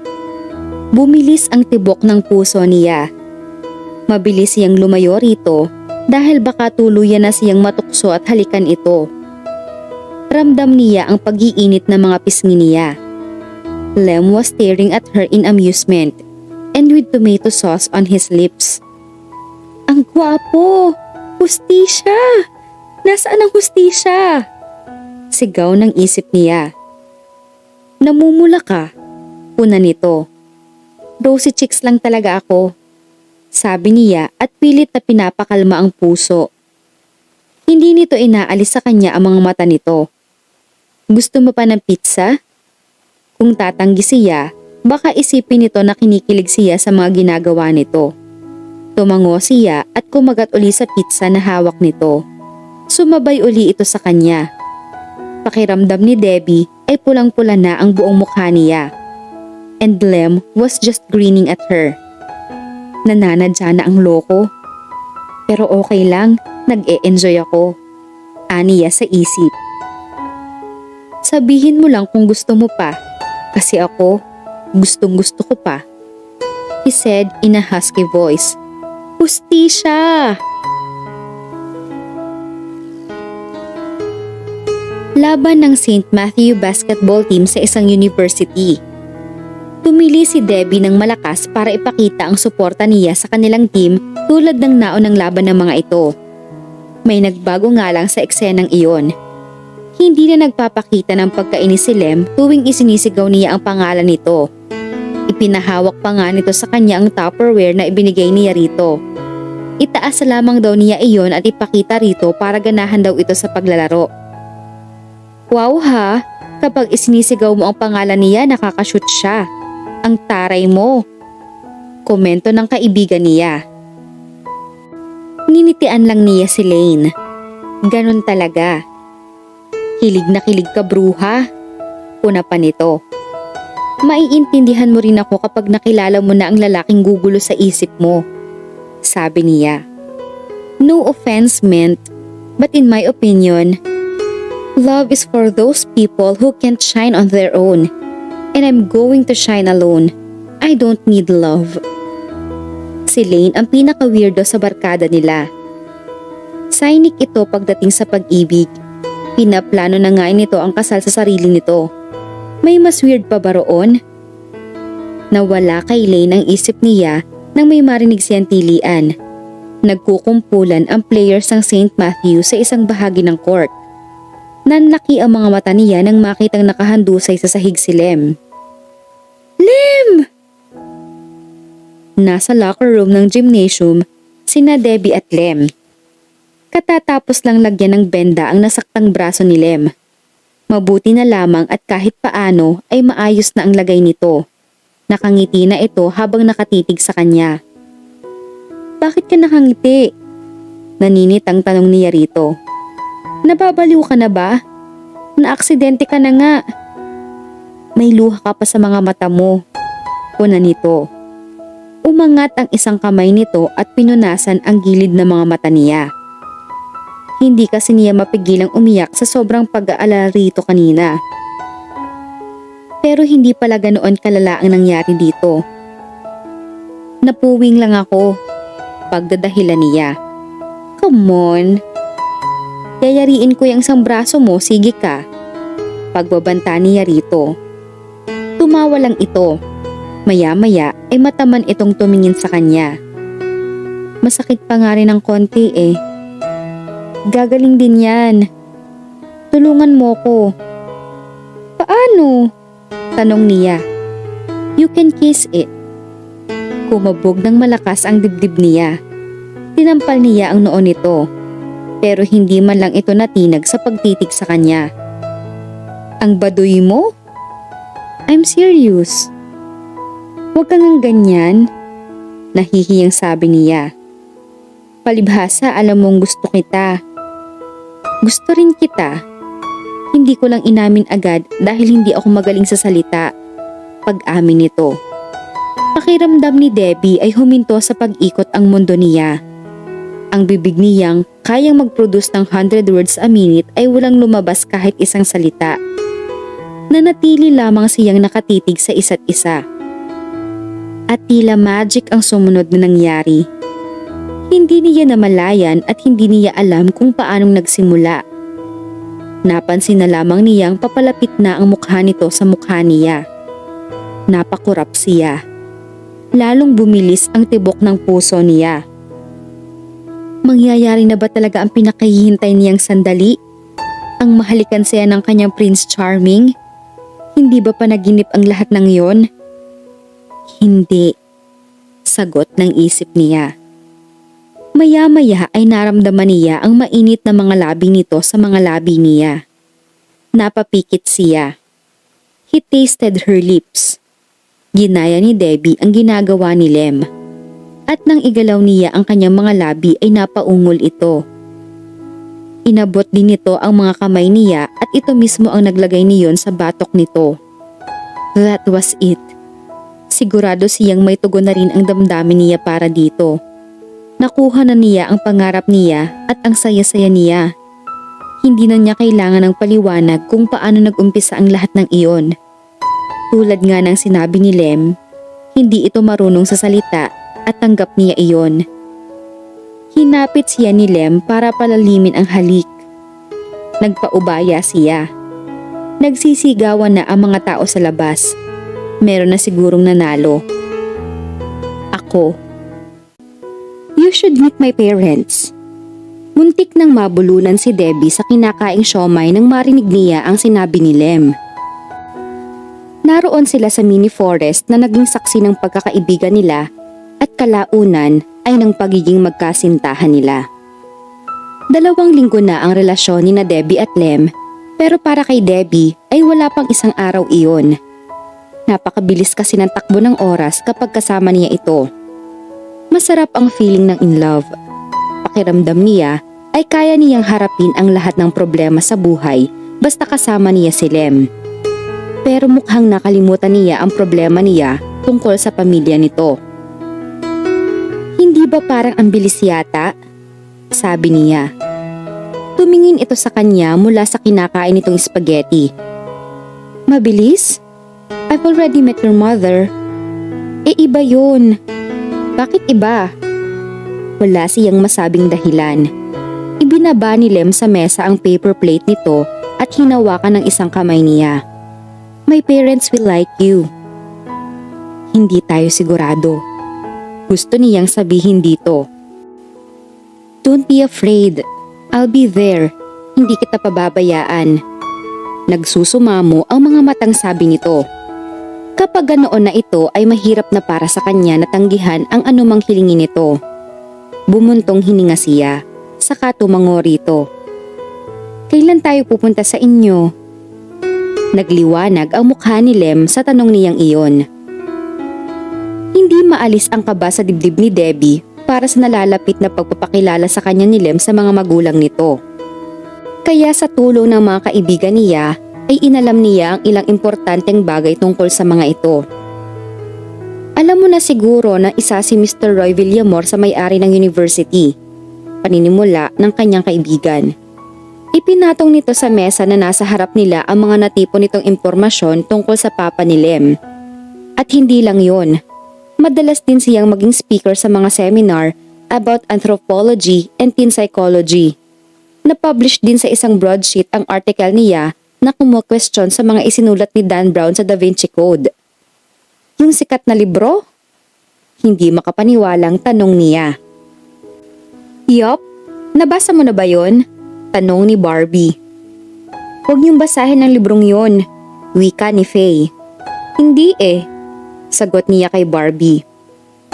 B: Bumilis ang tibok ng puso niya. Mabilis siyang lumayo rito dahil baka tuluyan na siyang matukso at halikan ito. Ramdam niya ang pag-iinit ng mga pisngi niya. Lem was staring at her in amusement and with tomato sauce on his lips. Ang gwapo! Hustisya! Nasaan ang hustisya? Sigaw ng isip niya. Namumula ka? Puna nito. Rosy cheeks lang talaga ako. Sabi niya at pilit na pinapakalma ang puso. Hindi nito inaalis sa kanya ang mga mata nito. Gusto mo pa ng pizza? Kung tatanggi siya, baka isipin nito na kinikilig siya sa mga ginagawa nito. Tumango siya at kumagat uli sa pizza na hawak nito. Sumabay uli ito sa kanya. Pakiramdam ni Debbie ay pulang-pula na ang buong mukha niya. And Lem was just grinning at her. Nananadya na ang loko. Pero okay lang, nag-e-enjoy ako. Aniya sa isip. Sabihin mo lang kung gusto mo pa. Kasi ako, gustong gusto ko pa. He said in a husky voice. Hustisya! Laban ng St. Matthew basketball team sa isang university. Tumili si Debbie ng malakas para ipakita ang suporta niya sa kanilang team tulad ng naunang laban ng mga ito. May nagbago nga lang sa eksenang iyon. Hindi na nagpapakita ng pagkainis si Lem tuwing isinisigaw niya ang pangalan nito. Ipinahawak pa nga nito sa kanya ang Tupperware na ibinigay niya rito. Itaas lamang daw niya iyon at ipakita rito para ganahan daw ito sa paglalaro. Wow ha, kapag isinisigaw mo ang pangalan niya nakakashoot siya. Ang taray mo. Komento ng kaibigan niya. Ninitian lang niya si Lane. Ganon talaga. Kilig na kilig ka bruha. Una pa nito. Maiintindihan mo rin ako kapag nakilala mo na ang lalaking gugulo sa isip mo. Sabi niya. No offense meant, but in my opinion, love is for those people who can't shine on their own. And I'm going to shine alone. I don't need love. Si Lane ang pinaka-weirdo sa barkada nila. Cynic ito pagdating sa pag-ibig. Pinaplano na nga nito ang kasal sa sarili nito. May mas weird pa ba roon? Nawala kay Lane ang isip niya nang may marinig siyang tilian. Nagkukumpulan ang players ng St. Matthew sa isang bahagi ng court. Nanlaki ang mga mata niya nang makitang nakahandusay sa sahig si Lem. Lem! Nasa locker room ng gymnasium, sina Debbie at Lem. Katatapos lang lagyan ng benda ang nasaktang braso ni Lem. Mabuti na lamang at kahit paano ay maayos na ang lagay nito. Nakangiti na ito habang nakatitig sa kanya. Bakit ka nakangiti? Naninitang tanong niya rito. Nababaliw ka na ba? Naaksidente ka na nga. May luha ka pa sa mga mata mo. Una nito. Umangat ang isang kamay nito at pinunasan ang gilid ng mga mata niya. Hindi kasi niya mapigilang umiyak sa sobrang pag-aalala rito kanina. Pero hindi pala ganoon kalala ang nangyari dito. Napuwing lang ako. Pagdadahilan niya. Come on. Yayariin ko yung isang braso mo, sige ka. Pagbabanta niya rito. Tumawa lang ito. Maya-maya ay mataman itong tumingin sa kanya. Masakit pa nga rin ng konti eh. Gagaling din yan. Tulungan mo ko. Paano? Tanong niya. You can kiss it. Kumabog ng malakas ang dibdib niya. Tinampal niya ang noo nito. Pero hindi man lang ito natinag sa pagtitig sa kanya. Ang baduy mo? I'm serious. Huwag kang ang ganyan. Nahihiyang sabi niya. Palibhasa alam mong gusto kita. Gusto rin kita. Hindi ko lang inamin agad dahil hindi ako magaling sa salita. Pag-amin nito. Pakiramdam ni Debbie ay huminto sa pag-ikot ang mundo niya. Ang bibig niyang kayang mag-produce ng 100 words a minute ay walang lumabas kahit isang salita. Nanatili lamang siyang nakatitig sa isa't isa. At tila magic ang sumunod na nangyari. Hindi niya namalayan at hindi niya alam kung paanong nagsimula. Napansin na lamang niyang papalapit na ang mukha nito sa mukha niya. Napakurap siya. Lalong bumilis ang tibok ng puso niya. Mangyayari na ba talaga ang pinakahihintay niyang sandali? Ang mahalikan siya ng kanyang Prince Charming? Hindi ba panaginip ang lahat ng iyon? Hindi. Sagot ng isip niya. Maya-maya ay naramdaman niya ang mainit na mga labi nito sa mga labi niya. Napapikit siya. He tasted her lips. Ginaya ni Debbie ang ginagawa ni Lem. At nang igalaw niya ang kanyang mga labi ay napaungol ito. Inabot din nito ang mga kamay niya at ito mismo ang naglagay niyon sa batok nito. That was it. Sigurado siyang may tugon na rin ang damdamin niya para dito. Nakuha na niya ang pangarap niya at ang saya-saya niya. Hindi na niya kailangan ng paliwanag kung paano nag-umpisa ang lahat ng iyon. Tulad nga ng sinabi ni Lem, hindi ito marunong sa salita at tanggap niya iyon. Hinapit siya ni Lem para palalimin ang halik. Nagpaubaya siya. Nagsisigawan na ang mga tao sa labas. Meron na sigurong nanalo. Ako. You should meet my parents. Muntik nang mabulunan si Debbie sa kinakaing siomay nang marinig niya ang sinabi ni Lem. Naroon sila sa mini forest na naging saksi ng pagkakaibigan nila at kalaunan ay ng pagiging magkasintahan nila. 2 linggo na ang relasyon ni na Debbie at Lem, pero para kay Debbie ay wala pang 1 araw iyon. Napakabilis kasi ng takbo ng oras kapag kasama niya ito. Masarap ang feeling ng in love. Pakiramdam niya ay kaya niyang harapin ang lahat ng problema sa buhay basta kasama niya si Lem. Pero mukhang nakalimutan niya ang problema niya tungkol sa pamilya nito. Hindi ba parang ang bilis yata? Sabi niya. Tumingin ito sa kanya mula sa kinakain nitong spaghetti. Mabilis? I've already met your mother. Iba yun. Bakit iba? Wala siyang masabing dahilan. Ibinaba ni Lem sa mesa ang paper plate nito at hinawakan ng isang kamay niya. My parents will like you. Hindi tayo sigurado. Gusto niyang sabihin dito. Don't be afraid. I'll be there. Hindi kita pababayaan. Nagsusumamo ang mga matang sabi nito. Kapag ganoon na ito ay mahirap na para sa kanya na tanggihan ang anumang hilingin nito. Bumuntong hininga siya, saka tumango rito. Kailan tayo pupunta sa inyo? Nagliwanag ang mukha ni Lem sa tanong niyang iyon. Hindi maalis ang kaba sa dibdib ni Debbie para sa nalalapit na pagpapakilala sa kanya ni Lem sa mga magulang nito. Kaya sa tulong ng mga kaibigan niya ay inalam niya ang ilang importanteng bagay tungkol sa mga ito. Alam mo na siguro na isa si Mr. Roy Villamor sa may-ari ng university, paninimula ng kanyang kaibigan. Ipinatong nito sa mesa na nasa harap nila ang mga natipon nitong impormasyon tungkol sa papa ni Lem. At hindi lang yon. Madalas din siyang maging speaker sa mga seminar about anthropology and teen psychology. Na-publish din sa isang broadsheet ang article niya na kumu-question sa mga isinulat ni Dan Brown sa Da Vinci Code. Yung sikat na libro? Hindi makapaniwalang tanong niya. Yup, nabasa mo na ba yon? Tanong ni Barbie. Huwag niyong basahin ang librong yon, wika ni Faye. Hindi sagot niya kay Barbie.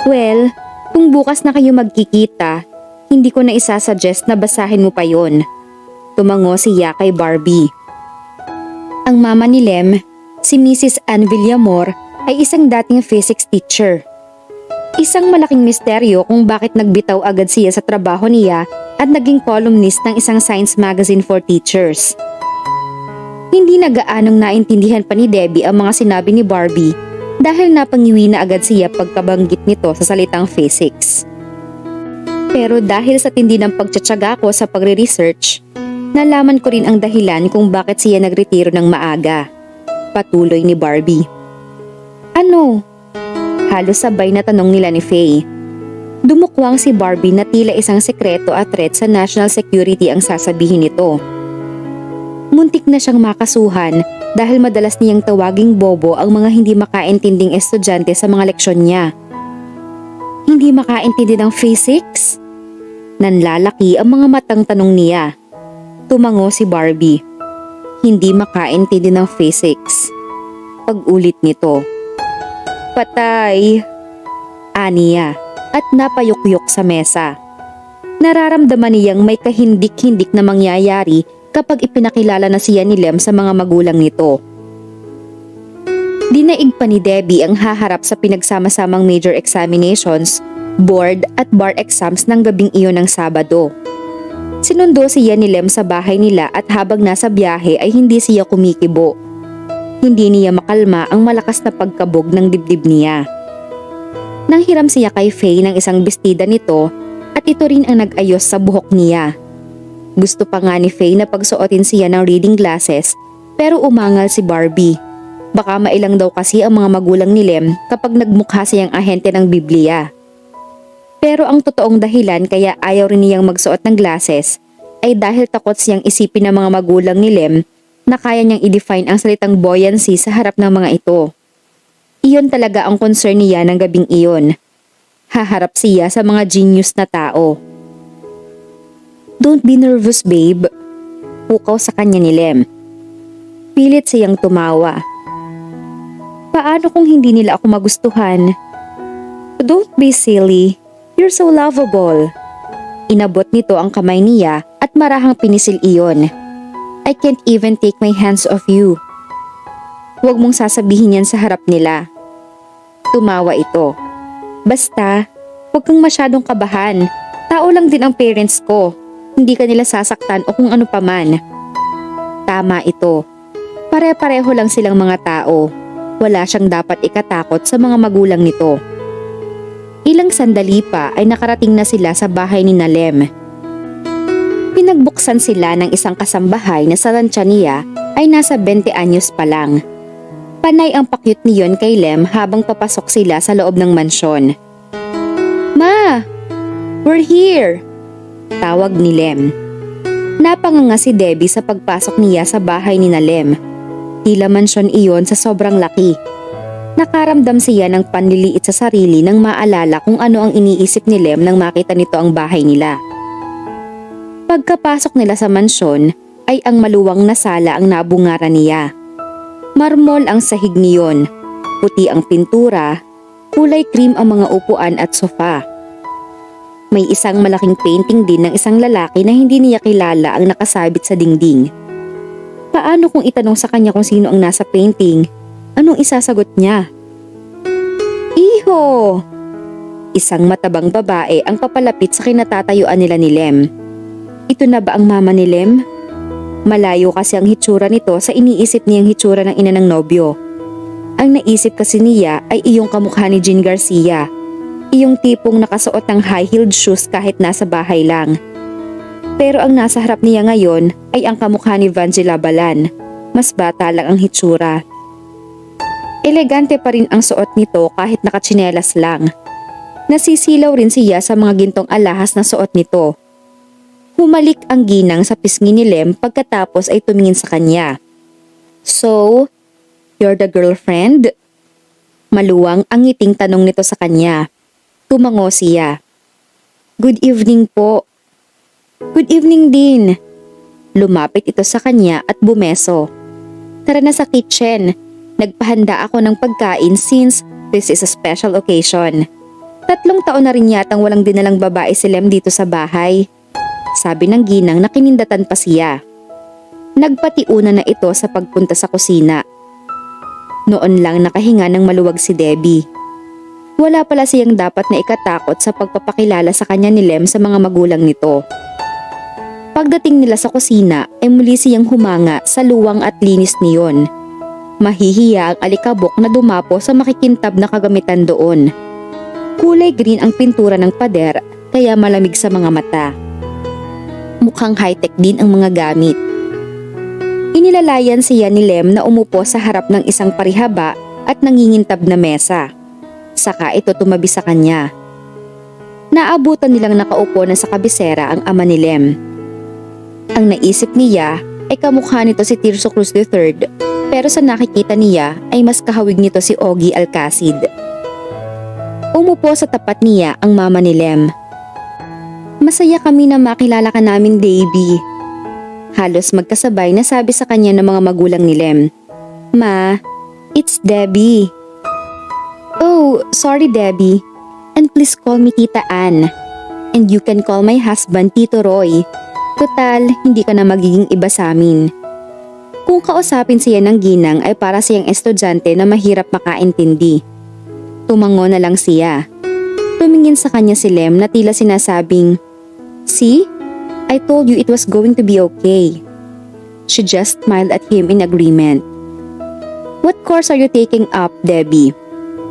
B: Well, kung bukas na kayo magkikita, hindi ko na isasuggest na basahin mo pa yon. Tumango siya kay Barbie. Ang mama ni Lem, si Mrs. Ann Villamor, ay isang dating physics teacher. Isang malaking misteryo kung bakit nagbitaw agad siya sa trabaho niya at naging columnist ng isang science magazine for teachers. Hindi na gaanong naintindihan pa ni Debbie ang mga sinabi ni Barbie dahil napangiwi na agad siya pagkabanggit nito sa salitang physics. Pero dahil sa tindi ng pagtsatsaga ko sa pagre-research, nalaman ko rin ang dahilan kung bakit siya nagretiro ng maaga. Patuloy ni Barbie. Ano? Halos sabay na tanong nila ni Faye. Dumukwang si Barbie na tila isang sekreto at threat sa national security ang sasabihin nito. Muntik na siyang makasuhan dahil madalas niyang tawaging bobo ang mga hindi makaintinding estudyante sa mga leksyon niya. Hindi makaintindi ng physics? Nanlalaki ang mga matang tanong niya. Tumango si Barbie. Hindi makaintindi ng physics. Pag-ulit nito. Patay! Aniya at napayukyok sa mesa. Nararamdaman niyang may kahindik-hindik na mangyayari kapag ipinakilala na siya ni Lem sa mga magulang nito. Dinaig pa ni Debbie ang haharap sa pinagsama-samang major examinations, board at bar exams ng gabing iyon ng Sabado. Sinundo siya ni Lem sa bahay nila at habang nasa biyahe ay hindi siya kumikibo. Hindi niya makalma ang malakas na pagkabog ng dibdib niya. Nanghiram siya kay Faye ng isang bestida nito at ito rin ang nag-ayos sa buhok niya. Gusto pa nga ni Faye na pagsuotin siya ng reading glasses pero umangal si Barbie. Baka mailang daw kasi ang mga magulang ni Lem kapag nagmukha siyang ahente ng Biblia. Pero ang totoong dahilan kaya ayaw rin niyang magsuot ng glasses ay dahil takot siyang isipin ng mga magulang ni Lem na kaya niyang i-define ang salitang buoyancy sa harap ng mga ito. Iyon talaga ang concern niya ng gabing iyon. Haharap siya sa mga genius na tao. "Don't be nervous, babe," pukaw sa kanya ni Lem. Pilit siyang tumawa. "Paano kung hindi nila ako magustuhan?" "Don't be silly. You're so lovable." Inabot nito ang kamay niya at marahang pinisil iyon. "I can't even take my hands off you." "Huwag mong sasabihin yan sa harap nila." Tumawa ito. "Basta, huwag kang masyadong kabahan. Tao lang din ang parents ko. Hindi ka nila sasaktan o kung ano paman." Tama ito. Pare-pareho lang silang mga tao. Wala siyang dapat ikatakot sa mga magulang nito. Ilang sandali pa ay nakarating na sila sa bahay ni Lem. Pinagbuksan sila ng isang kasambahay na sa tansya niya ay nasa 20 anyos pa lang. Panay ang pakyut niyon kay Lem habang papasok sila sa loob ng mansyon. "Ma! We're here!" Tawag ni Lem. Napanganga si Debbie sa pagpasok niya sa bahay ni Lem. Tila mansyon iyon sa sobrang laki. Nakaramdam siya ng panliliit sa sarili nang maalala kung ano ang iniisip ni Lem nang makita nito ang bahay nila. Pagkapasok nila sa mansyon ay ang maluwang na sala ang nabungaran niya. Marmol ang sahig niyon, puti ang pintura, kulay cream ang mga upuan at sofa. May isang malaking painting din ng isang lalaki na hindi niya kilala ang nakasabit sa dingding. Paano kung itanong sa kanya kung sino ang nasa painting? Anong isasagot niya? "Iho!" Isang matabang babae ang papalapit sa kinatatayuan nila ni Lem. Ito na ba ang mama ni Lem? Malayo kasi ang hitsura nito sa iniisip niyang hitsura ng ina ng nobyo. Ang naisip kasi niya ay iyong kamukha ni Jean Garcia. Iyong tipong nakasuot ng high-heeled shoes kahit nasa bahay lang. Pero ang nasa harap niya ngayon ay ang kamukha ni Vangela Balan. Mas bata lang ang hitsura. Elegante pa rin ang suot nito kahit nakatsinelas lang. Nasisilaw rin siya sa mga gintong alahas na suot nito. Humalik ang ginang sa pisngi ni Lem pagkatapos ay tumingin sa kanya. "So, you're the girlfriend?" Maluwang ang ngiting tanong nito sa kanya. Tumango siya. "Good evening po." "Good evening din." Lumapit ito sa kanya at bumeso. "Tara na sa kitchen. Nagpahanda ako ng pagkain since this is a special occasion. 3 taon na rin yatang walang dinalang babae si Lem dito sa bahay." Sabi ng ginang na kinindatan pa siya. Nagpatiuna na ito sa pagpunta sa kusina. Noon lang nakahinga ng maluwag si Debbie. Wala pala siyang dapat na ikatakot sa pagpapakilala sa kanya ni Lem sa mga magulang nito. Pagdating nila sa kusina ay muli siyang humanga sa luwang at linis niyon. Mahihiya ang alikabok na dumapo sa makikintab na kagamitan doon. Kulay green ang pintura ng pader kaya malamig sa mga mata. Mukhang high-tech din ang mga gamit. Inilalayan siya ni Lem na umupo sa harap ng isang parihaba at nangingintab na mesa. Saka ito tumabi sa kanya. Naabutan nilang nakaupo na sa kabisera ang ama ni Lem. Ang naisip niya ay kamukha nito si Tirso Cruz III, pero sa nakikita niya ay mas kahawig nito si Ogie Alcacid. Umupo sa tapat niya ang mama ni Lem. "Masaya kami na makilala ka namin, Debbie." Halos magkasabay na sabi sa kanya ng mga magulang ni Lem. "Ma, it's Debbie." "Oh, sorry Debbie. And please call me Tita Ann. And you can call my husband Tito Roy. Total, hindi ka na magiging iba sa amin." Kung kausapin siya ng ginang ay para siyang estudyante na mahirap makaintindi. Tumango na lang siya. Tumingin sa kanya si Lem na tila sinasabing, "See? I told you it was going to be okay." She just smiled at him in agreement. "What course are you taking up, Debbie?"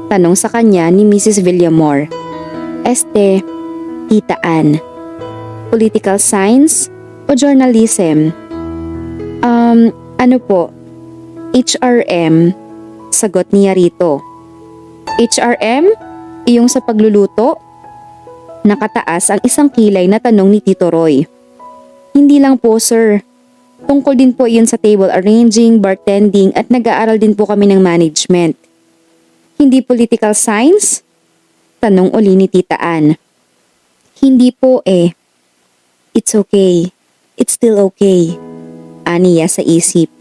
B: Tanong sa kanya ni Mrs. Villamor. Tita Ann. "Political science o journalism?" Ano po? HRM, sagot niya rito. HRM? Iyong sa pagluluto? Nakataas ang isang kilay na tanong ni Tito Roy. Hindi lang po sir. Tungkol din po iyon sa table arranging, bartending at nag-aaral din po kami ng management. Hindi political science? Tanong uli ni Tita Ann. Hindi po eh. It's okay. It's still okay. Aniya sa isip.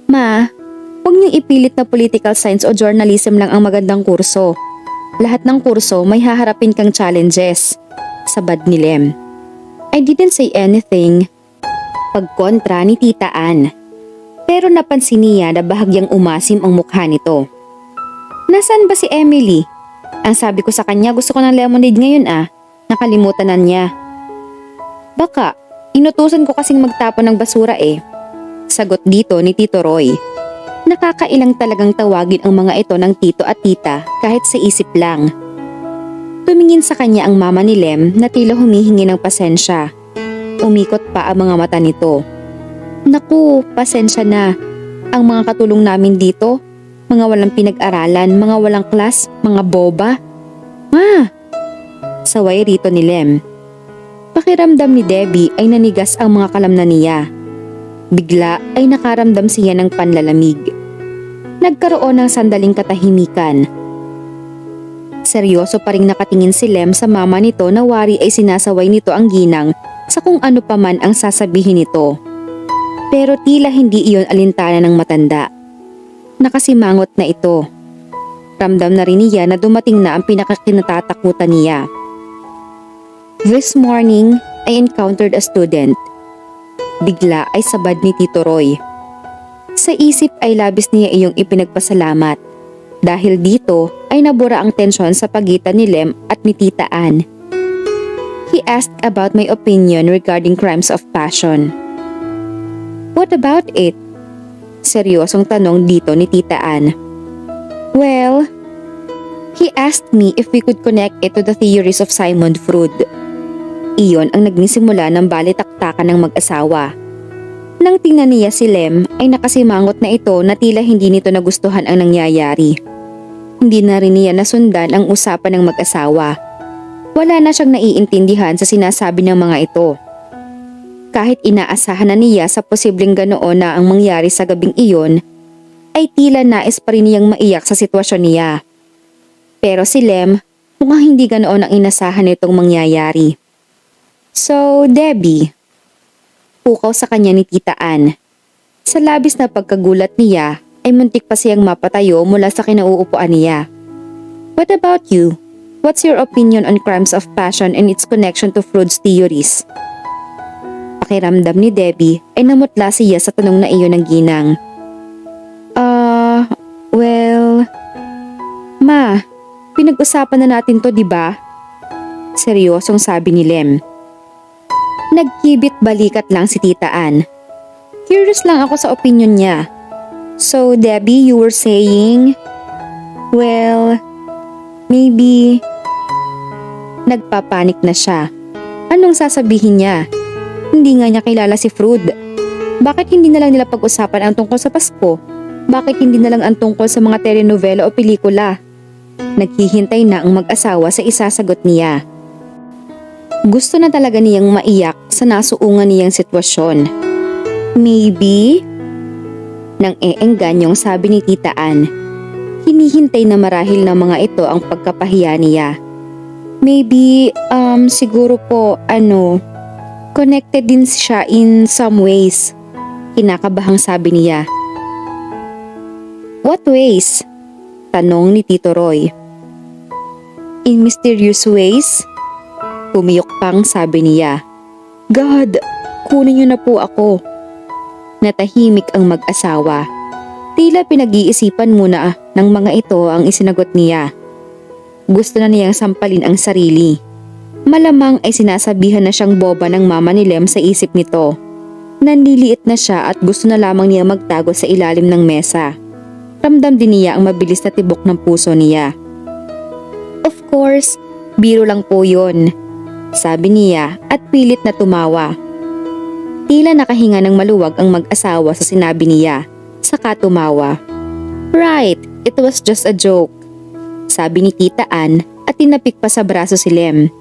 B: Ma, huwag niyong ipilit na political science o journalism lang ang magandang kurso. Lahat ng kurso may haharapin kang challenges. Sabad ni Lem. I didn't say anything. Pagkontra ni Tita Ann. Pero napansin niya na bahagyang umasim ang mukha nito. Nasaan ba si Emily? Ang sabi ko sa kanya gusto ko ng lemonade ngayon ah. Nakalimutan na niya. Baka, inutusan ko kasing magtapon ng basura eh. Sagot dito ni Tito Roy. Nakakailang talagang tawagin ang mga ito ng tito at tita kahit sa isip lang. Tumingin sa kanya ang mama ni Lem na tila humihingi ng pasensya. Umikot pa ang mga mata nito. Naku, pasensya na. Ang mga katulong namin dito, mga walang pinag-aralan, mga walang klas, mga boba. Ma! Saway rito ni Lem. Pakiramdam ni Debbie ay nanigas ang mga kalamnan niya. Bigla ay nakaramdam siya ng panlalamig. Nagkaroon ng sandaling katahimikan. Seryoso pa ring nakatingin si Lem sa mama nito na wari ay sinasaway nito ang ginang sa kung ano pa man ang sasabihin nito. Pero tila hindi iyon alintana ng matanda. Nakasimangot na ito. Ramdam na rin niya na dumating na ang pinakakinatatakutan niya. This morning, I encountered a student. Bigla ay sabad ni Tito Roy. Sa isip ay labis niya iyong ipinagpasalamat. Dahil dito ay nabura ang tensyon sa pagitan ni Lem at ni Tita Ann. He asked about my opinion regarding crimes of passion. What about it? Seryosong tanong dito ni Tita Ann. Well, he asked me if we could connect it to the theories of Sigmund Freud. Iyon ang nagsimula ng balitaktakan ng mag-asawa. Nang tingnan niya si Lem ay nakasimangot na ito na tila hindi nito nagustuhan ang nangyayari. Hindi na rin niya nasundan ang usapan ng mag-asawa. Wala na siyang naiintindihan sa sinasabi ng mga ito. Kahit inaasahan na niya sa posibleng ganoon na ang mangyari sa gabing iyon, ay tila nais pa rin niyang maiyak sa sitwasyon niya. Pero si Lem, mukhang hindi ganoon ang inasahan nitong mangyayari. So, Debbie, pukaw sa kanya ni Tita Ann. Sa labis na pagkagulat niya, ay muntik pa siyang mapatayo mula sa kinauupuan niya. What about you? What's your opinion on crimes of passion and its connection to Freud's theories? Pakiramdam ni Debbie ay namutla siya sa tanong na iyon ng ginang. Well, Ma, pinag-usapan na natin to, di ba? Seryosong sabi ni Lem. Nagkibit balikat lang si Tita Ann. Curious lang ako sa opinion niya. So, Debbie, you were saying? Well, maybe... Nagpapanik na siya. Anong sasabihin niya? Hindi nga niya kilala si Freud. Bakit hindi na lang nila pag-usapan ang tungkol sa Pasko? Bakit hindi na lang ang tungkol sa mga telenovela o pelikula? Naghihintay na ang mag-asawa sa isasagot niya. Gusto na talaga niyang maiyak sa nasuungan niyang sitwasyon. Maybe? Nang eenganyong sabi ni Tita Ann. Hinihintay na marahil ng mga ito ang pagkapahiya niya. Maybe, siguro po, connected din siya in some ways. Kinakabahang sabi niya. What ways? Tanong ni Tito Roy. In mysterious ways? Pumiyok pang sabi niya. God, kunin niyo na po ako. Natahimik ang mag-asawa. Tila pinag-iisipan muna ng mga ito ang isinagot niya. Gusto na niyang sampalin ang sarili. Malamang ay sinasabihan na siyang boba ng mama ni Lem sa isip nito. Nanliliit na siya at gusto na lamang niya magtago sa ilalim ng mesa. Ramdam din niya ang mabilis na tibok ng puso niya. Of course, biro lang po yun. Sabi niya at pilit na tumawa. Tila nakahinga ng maluwag ang mag-asawa sa sinabi niya, saka tumawa. Right, it was just a joke. Sabi ni Tita Ann at tinapik pa sa braso si Lem.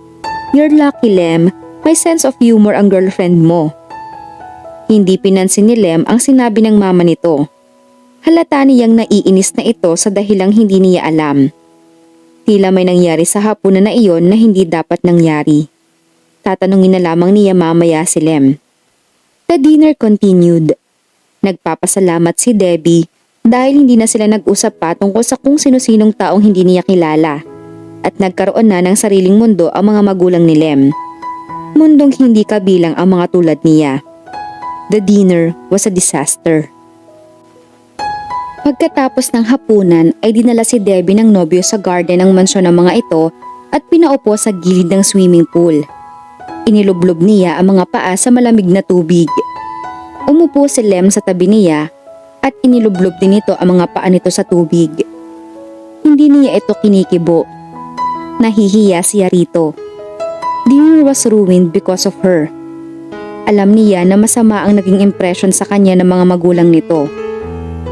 B: You're lucky, Lem. May sense of humor ang girlfriend mo. Hindi pinansin ni Lem ang sinabi ng mama nito. Halata niyang naiinis na ito sa dahilang hindi niya alam. Tila may nangyari sa hapunan na iyon na hindi dapat nangyari. Tatanungin na lamang niya mamaya si Lem. The dinner continued. Nagpapasalamat si Debbie dahil hindi na sila nag-usap pa tungkol sa kung sino-sinong taong hindi niya kilala. At nagkaroon na ng sariling mundo ang mga magulang ni Lem. Mundong hindi kabilang ang mga tulad niya. The dinner was a disaster. Pagkatapos ng hapunan ay dinala si Debbie ng nobyo sa garden ng mansyon ng mga ito at pinaupo sa gilid ng swimming pool. Inilublob niya ang mga paa sa malamig na tubig. Umupo si Lem sa tabi niya at inilublob din ito ang mga paa nito sa tubig. Hindi niya ito kinikibo. Nahihiya siya rito. Dinner was ruined because of her. Alam niya na masama ang naging impression sa kanya ng mga magulang nito.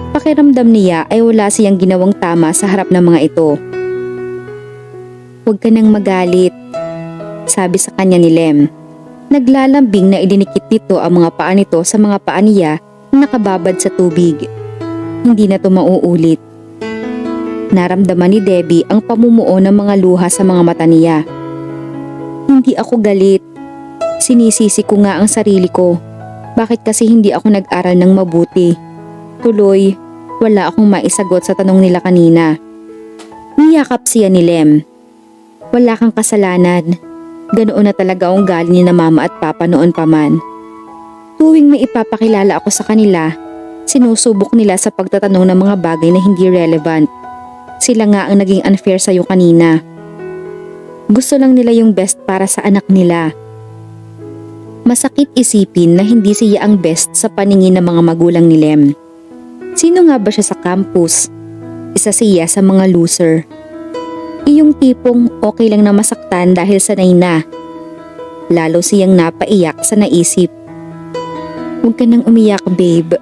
B: Pakiramdam niya ay wala siyang ginawang tama sa harap ng mga ito. Huwag ka nang magalit, sabi sa kanya ni Lem. Naglalambing na idinikit nito ang mga paa nito sa mga paa niya na nakababad sa tubig. Hindi na ito mauulit. Naramdaman ni Debbie ang pamumuo ng mga luha sa mga mata niya. Hindi ako galit. Sinisisi ko nga ang sarili ko. Bakit kasi hindi ako nag-aral ng mabuti? Tuloy, wala akong maisagot sa tanong nila kanina. Niyakap siya ni Lem. Wala kang kasalanan. Ganoon na talaga ang ugali ni na mama at papa noon pa man. Tuwing may ipapakilala ako sa kanila, sinusubok nila sa pagtatanong ng mga bagay na hindi relevant. Sila nga ang naging unfair sa'yo kanina. Gusto lang nila yung best para sa anak nila. Masakit isipin na hindi siya ang best sa paningin ng mga magulang ni Lem. Sino nga ba siya sa campus? Isa siya sa mga loser. Iyong tipong okay lang na masaktan dahil sanay na. Lalo siyang napaiyak sa naisip. Huwag ka nang umiyak, babe.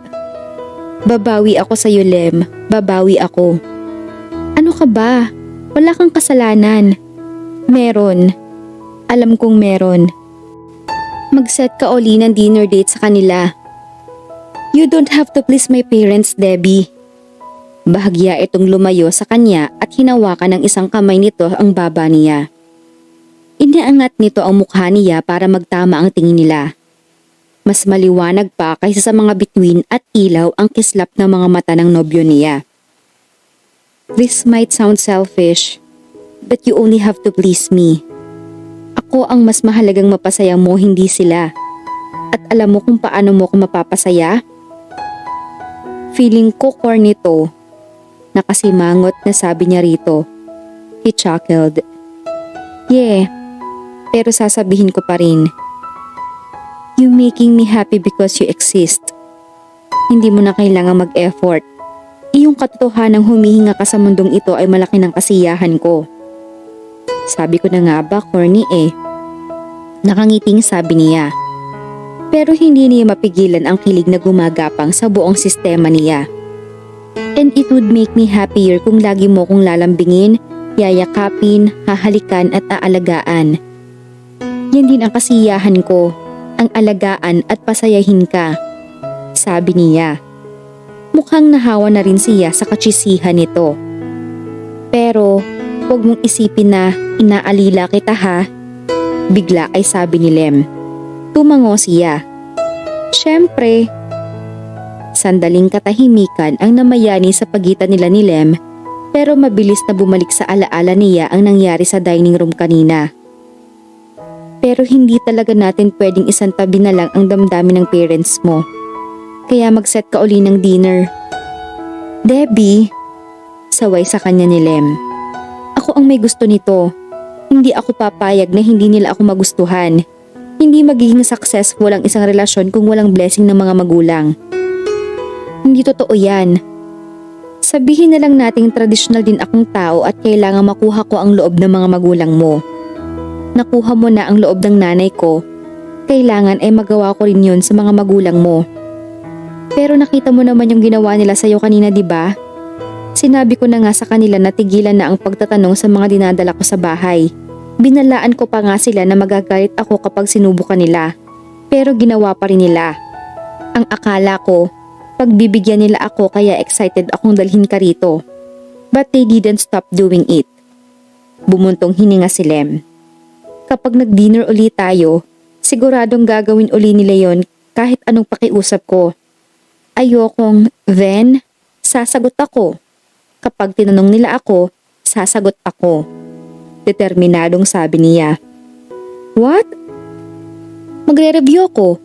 B: Babawi ako sa'yo, Lem. Babawi ako. Ano ka ba? Wala kang kasalanan. Meron. Alam kong meron. Mag-set ka uli ng dinner date sa kanila. You don't have to please my parents, Debbie. Bahagya itong lumayo sa kanya at hinawakan ng isang kamay nito ang baba niya. Inaangat nito ang mukha niya para magtama ang tingin nila. Mas maliwanag pa kaysa sa mga bituin at ilaw ang kislap ng mga mata ng nobyo niya. This might sound selfish, but you only have to please me. Ako ang mas mahalagang mapasaya mo, hindi sila. At alam mo kung paano mo ko mapapasaya? Feeling ko corny to. Nakasimangot na sabi niya rito. He chuckled. Yeah, pero sasabihin ko pa rin. You making me happy because you exist. Hindi mo na kailangang mag-effort. Iyong katotohanang humihinga ka sa mundong ito ay malaki ng kasiyahan ko. Sabi ko na nga ba, corny eh. Nakangiting sabi niya. Pero hindi niya mapigilan ang kilig na gumagapang sa buong sistema niya. And it would make me happier kung lagi mo kong lalambingin, yayakapin, hahalikan at aalagaan. Yan din ang kasiyahan ko, ang alagaan at pasayahin ka. Sabi niya. Mukhang nahawa na rin siya sa katsisihan nito. Pero huwag mong isipin na inaalila kita ha. Bigla ay sabi ni Lem. Tumango siya. Siyempre. Sandaling katahimikan ang namayani sa pagitan nila ni Lem, pero mabilis na bumalik sa alaala niya ang nangyari sa dining room kanina. Pero hindi talaga natin pwedeng isantabi na lang ang damdamin ng parents mo. Kaya mag-set ka uli ng dinner. Debbie, saway sa kanya ni Lem. Ako ang may gusto nito. Hindi ako papayag na hindi nila ako magustuhan. Hindi magiging successful ang isang relasyon kung walang blessing ng mga magulang. Hindi totoo yan. Sabihin na lang nating tradisyonal din akong tao at kailangan makuha ko ang loob ng mga magulang mo. Nakuha mo na ang loob ng nanay ko. Kailangan ay magawa ko rin yun sa mga magulang mo. Pero nakita mo naman yung ginawa nila sa'yo kanina, di ba? Sinabi ko na nga sa kanila na tigilan na ang pagtatanong sa mga dinadala ko sa bahay. Binalaan ko pa nga sila na magagalit ako kapag sinubukan nila, pero ginawa pa rin nila. Ang akala ko, pagbibigyan nila ako kaya excited akong dalhin ka rito. But they didn't stop doing it. Bumuntong hininga si Lem. Kapag nag-dinner uli tayo, siguradong gagawin uli nila yon kahit anong pakiusap ko. Ayokong, then, sasagot ako. Kapag tinanong nila ako, sasagot ako. Determinadong sabi niya. What? Magre-review ako.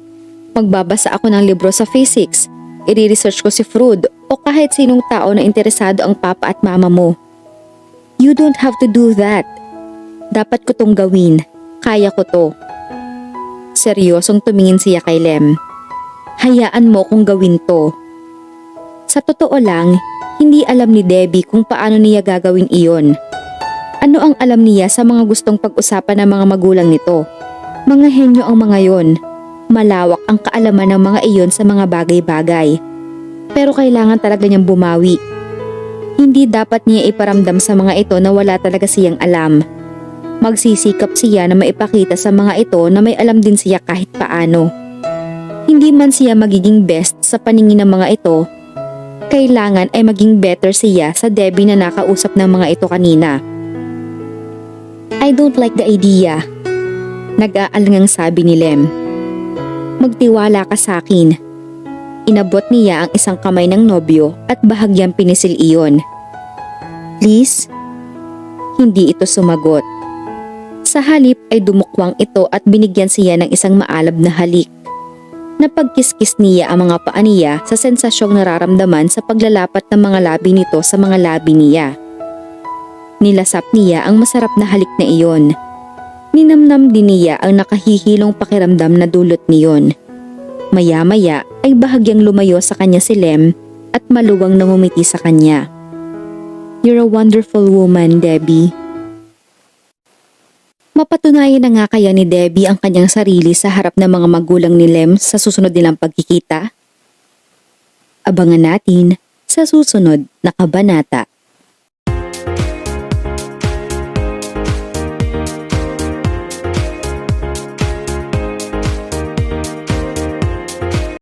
B: Magbabasa ako ng libro sa physics. I-research ko si Freud o kahit sinong tao na interesado ang papa at mama mo. You don't have to do that. Dapat ko tong gawin. Kaya ko to. Seryosong tumingin siya kay Lem. Hayaan mo kung gawin to. Sa totoo lang, hindi alam ni Debbie kung paano niya gagawin iyon. Ano ang alam niya sa mga gustong pag-usapan ng mga magulang nito? Mga henyo ang mga yon. Malawak ang kaalaman ng mga iyon sa mga bagay-bagay. Pero kailangan talaga niyang bumawi. Hindi dapat niya iparamdam sa mga ito na wala talaga siyang alam. Magsisikap siya na maipakita sa mga ito na may alam din siya kahit paano. Hindi man siya magiging best sa paningin ng mga ito, kailangan ay maging better siya sa Debbie na nakausap ng mga ito kanina. I don't like the idea. Nag-aalangang sabi ni Lem. Magtiwala ka sa akin. Inabot niya ang isang kamay ng nobyo at bahagyang pinisil iyon. Please? Hindi ito sumagot. Sa halip ay dumukwang ito at binigyan siya ng isang maalab na halik. Napagkiskis niya ang mga paa niya sa sensasyong nararamdaman sa paglalapat ng mga labi nito sa mga labi niya. Nilasap niya ang masarap na halik na iyon. Ninamnam din niya ang nakahihilong pakiramdam na dulot niyon. Maya-maya ay bahagyang lumayo sa kanya si Lem at maluwang nangumiti sa kanya. You're a wonderful woman, Debbie. Mapatunayan na nga kaya ni Debbie ang kanyang sarili sa harap ng mga magulang ni Lem sa susunod nilang pagkikita? Abangan natin sa susunod na kabanata.